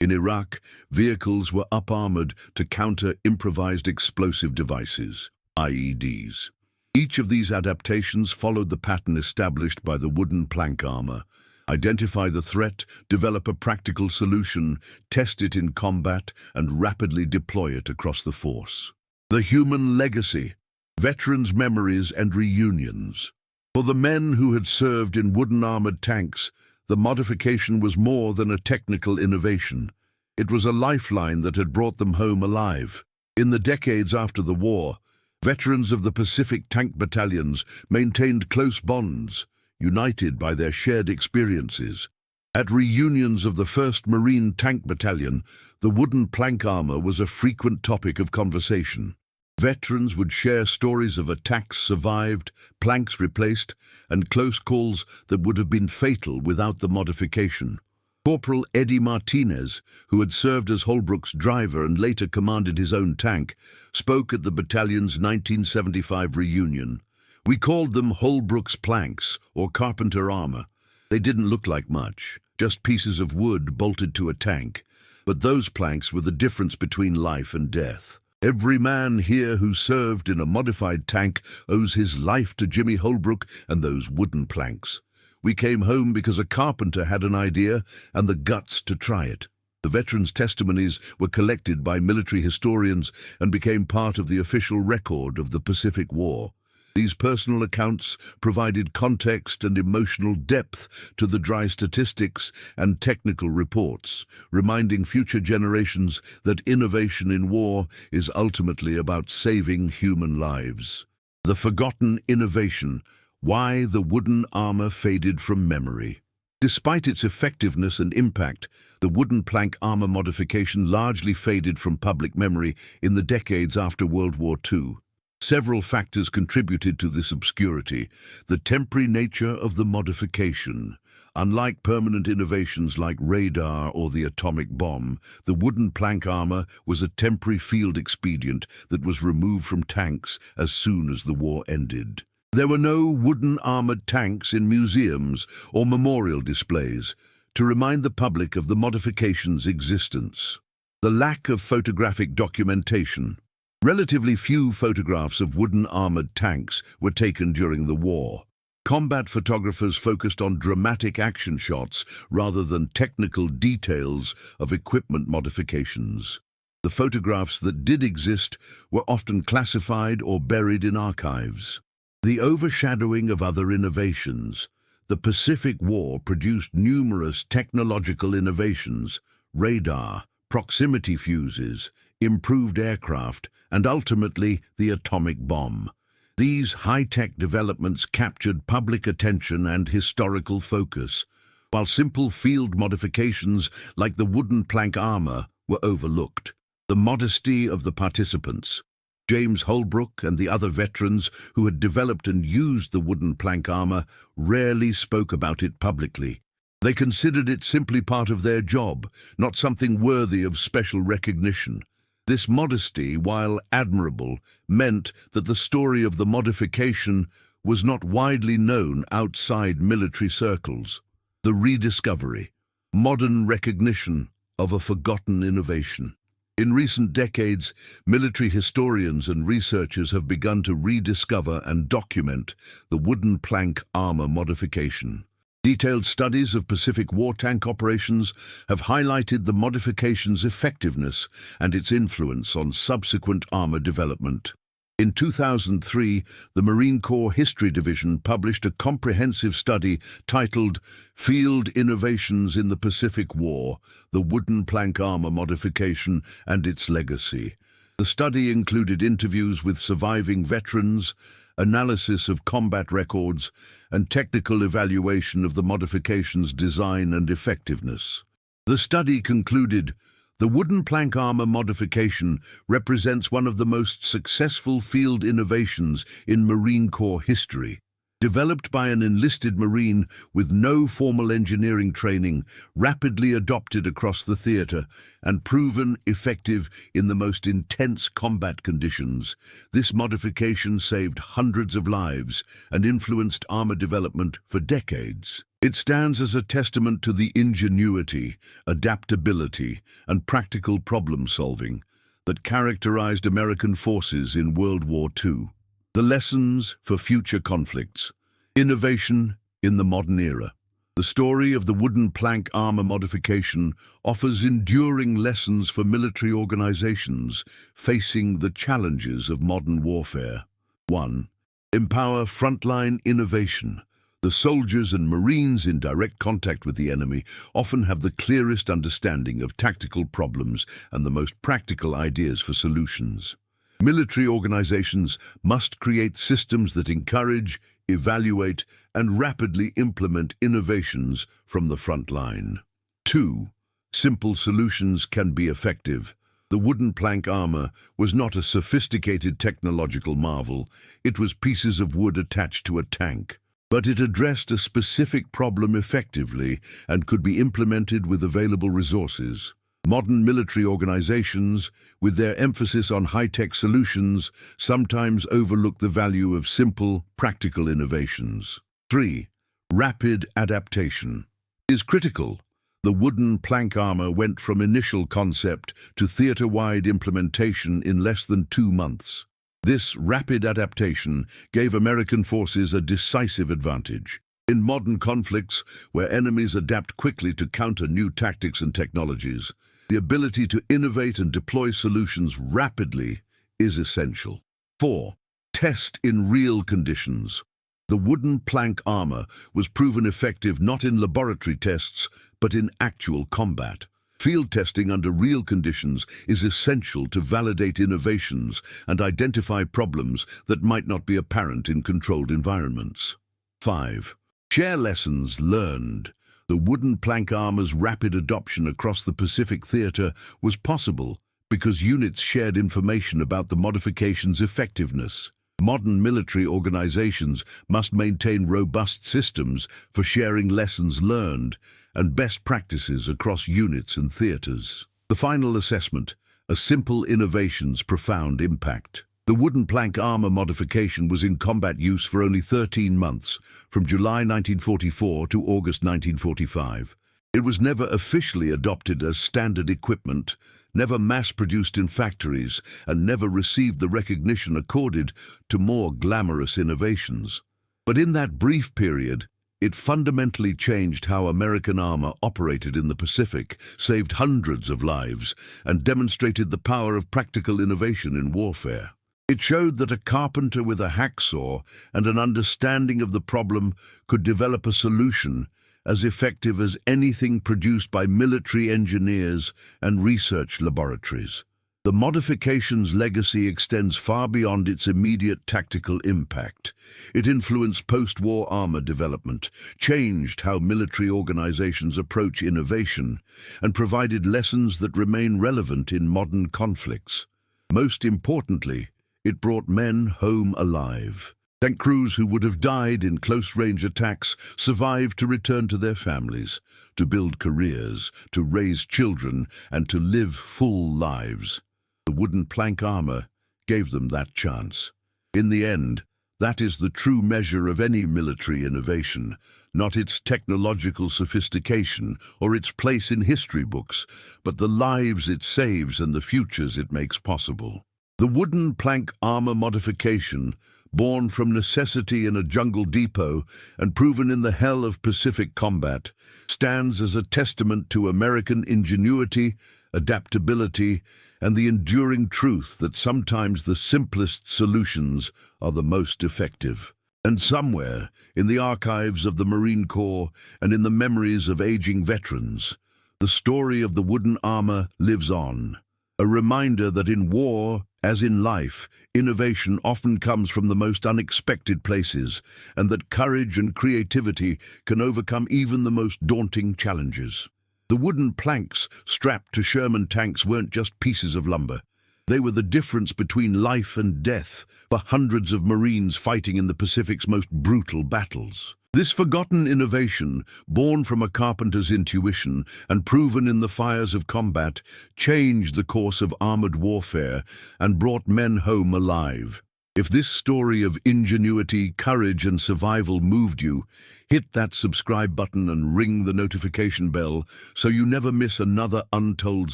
In Iraq, vehicles were up-armored to counter improvised explosive devices, IEDs. Each of these adaptations followed the pattern established by the wooden plank armor. Identify the threat, develop a practical solution, test it in combat, and rapidly deploy it across the force. The human legacy, veterans' memories and reunions. For the men who had served in wooden armored tanks, the modification was more than a technical innovation. It was a lifeline that had brought them home alive. In the decades after the war, veterans of the Pacific tank battalions maintained close bonds, united by their shared experiences. At reunions of the 1st Marine Tank Battalion, the wooden plank armor was a frequent topic of conversation. Veterans would share stories of attacks survived, planks replaced, and close calls that would have been fatal without the modification. Corporal Eddie Martinez, who had served as Holbrook's driver and later commanded his own tank, spoke at the battalion's 1975 reunion. We called them Holbrook's planks, or carpenter armor. They didn't look like much, just pieces of wood bolted to a tank. But those planks were the difference between life and death. Every man here who served in a modified tank owes his life to Jimmy Holbrook and those wooden planks. We came home because a carpenter had an idea and the guts to try it. The veterans' testimonies were collected by military historians and became part of the official record of the Pacific War. These personal accounts provided context and emotional depth to the dry statistics and technical reports, reminding future generations that innovation in war is ultimately about saving human lives. The forgotten innovation: why the wooden armor faded from memory. Despite its effectiveness and impact, the wooden plank armor modification largely faded from public memory in the decades after World War II. Several factors contributed to this obscurity. The temporary nature of the modification. Unlike permanent innovations like radar or the atomic bomb, the wooden plank armor was a temporary field expedient that was removed from tanks as soon as the war ended. There were no wooden armored tanks in museums or memorial displays to remind the public of the modification's existence. The lack of photographic documentation. Relatively few photographs of wooden armored tanks were taken during the war. Combat photographers focused on dramatic action shots rather than technical details of equipment modifications. The photographs that did exist were often classified or buried in archives. The overshadowing of other innovations. The Pacific War produced numerous technological innovations: radar, proximity fuses, improved aircraft, and ultimately the atomic bomb. These high-tech developments captured public attention and historical focus, while simple field modifications like the wooden plank armor were overlooked. The modesty of the participants. James Holbrook and the other veterans who had developed and used the wooden plank armor rarely spoke about it publicly. They considered it simply part of their job, not something worthy of special recognition. This modesty, while admirable, meant that the story of the modification was not widely known outside military circles. The rediscovery, modern recognition of a forgotten innovation. In recent decades, military historians and researchers have begun to rediscover and document the wooden plank armor modification. Detailed studies of Pacific war tank operations have highlighted the modification's effectiveness and its influence on subsequent armor development. In 2003, the Marine Corps History Division published a comprehensive study titled "Field Innovations in the Pacific War: The Wooden Plank Armor Modification and Its Legacy." The study included interviews with surviving veterans, analysis of combat records, and technical evaluation of the modification's design and effectiveness. The study concluded The wooden plank armor modification represents one of the most successful field innovations in Marine Corps history. Developed by an enlisted Marine with no formal engineering training, rapidly adopted across the theater, and proven effective in the most intense combat conditions, this modification saved hundreds of lives and influenced armor development for decades. It stands as a testament to the ingenuity, adaptability, and practical problem-solving that characterized American forces in World War II. The lessons for future conflicts. Innovation in the modern era. The story of the wooden plank armor modification offers enduring lessons for military organizations facing the challenges of modern warfare. 1. Empower frontline innovation. The soldiers and Marines in direct contact with the enemy often have the clearest understanding of tactical problems and the most practical ideas for solutions. Military organizations must create systems that encourage, evaluate, and rapidly implement innovations from the front line. 2. Simple solutions can be effective. The wooden plank armor was not a sophisticated technological marvel. It was pieces of wood attached to a tank. But it addressed a specific problem effectively and could be implemented with available resources. Modern military organizations, with their emphasis on high-tech solutions, sometimes overlook the value of simple, practical innovations. 3. Rapid adaptation is critical. The wooden plank armor went from initial concept to theater-wide implementation in less than 2 months. This rapid adaptation gave American forces a decisive advantage. In modern conflicts, where enemies adapt quickly to counter new tactics and technologies, the ability to innovate and deploy solutions rapidly is essential. 4. Test in real conditions. The wooden plank armor was proven effective not in laboratory tests, but in actual combat. Field testing under real conditions is essential to validate innovations and identify problems that might not be apparent in controlled environments. 5. Share lessons learned. The wooden plank armor's rapid adoption across the Pacific theater was possible because units shared information about the modification's effectiveness. Modern military organizations must maintain robust systems for sharing lessons learned and best practices across units and theaters. The final assessment: a simple innovation's profound impact. The wooden plank armor modification was in combat use for only 13 months, from July 1944 to August 1945. It was never officially adopted as standard equipment, never mass-produced in factories, and never received the recognition accorded to more glamorous innovations. But in that brief period, it fundamentally changed how American armor operated in the Pacific, saved hundreds of lives, and demonstrated the power of practical innovation in warfare. It showed that a carpenter with a hacksaw and an understanding of the problem could develop a solution as effective as anything produced by military engineers and research laboratories. The modification's legacy extends far beyond its immediate tactical impact. It influenced post-war armor development, changed how military organizations approach innovation, and provided lessons that remain relevant in modern conflicts. Most importantly, it brought men home alive. Tank crews who would have died in close-range attacks survived to return to their families, to build careers, to raise children, and to live full lives. The wooden plank armor gave them that chance. In the end, that is the true measure of any military innovation, not its technological sophistication or its place in history books, but the lives it saves and the futures it makes possible. The wooden plank armor modification, born from necessity in a jungle depot and proven in the hell of Pacific combat, stands as a testament to American ingenuity, adaptability, and the enduring truth that sometimes the simplest solutions are the most effective. And somewhere, in the archives of the Marine Corps and in the memories of aging veterans, the story of the wooden armor lives on. A reminder that in war, as in life, innovation often comes from the most unexpected places, and that courage and creativity can overcome even the most daunting challenges. The wooden planks strapped to Sherman tanks weren't just pieces of lumber. They were the difference between life and death for hundreds of Marines fighting in the Pacific's most brutal battles. This forgotten innovation, born from a carpenter's intuition and proven in the fires of combat, changed the course of armored warfare and brought men home alive. If this story of ingenuity, courage, and survival moved you, hit that subscribe button and ring the notification bell so you never miss another untold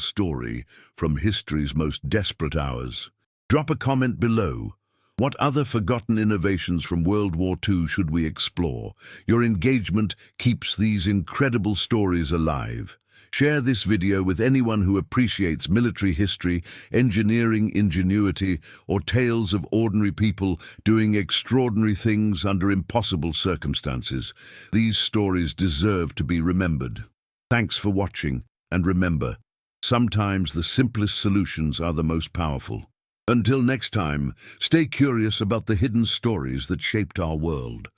story from history's most desperate hours. Drop a comment below. What other forgotten innovations from World War II should we explore? Your engagement keeps these incredible stories alive. Share this video with anyone who appreciates military history, engineering ingenuity, or tales of ordinary people doing extraordinary things under impossible circumstances. These stories deserve to be remembered. Thanks for watching, and remember, sometimes the simplest solutions are the most powerful. Until next time, stay curious about the hidden stories that shaped our world.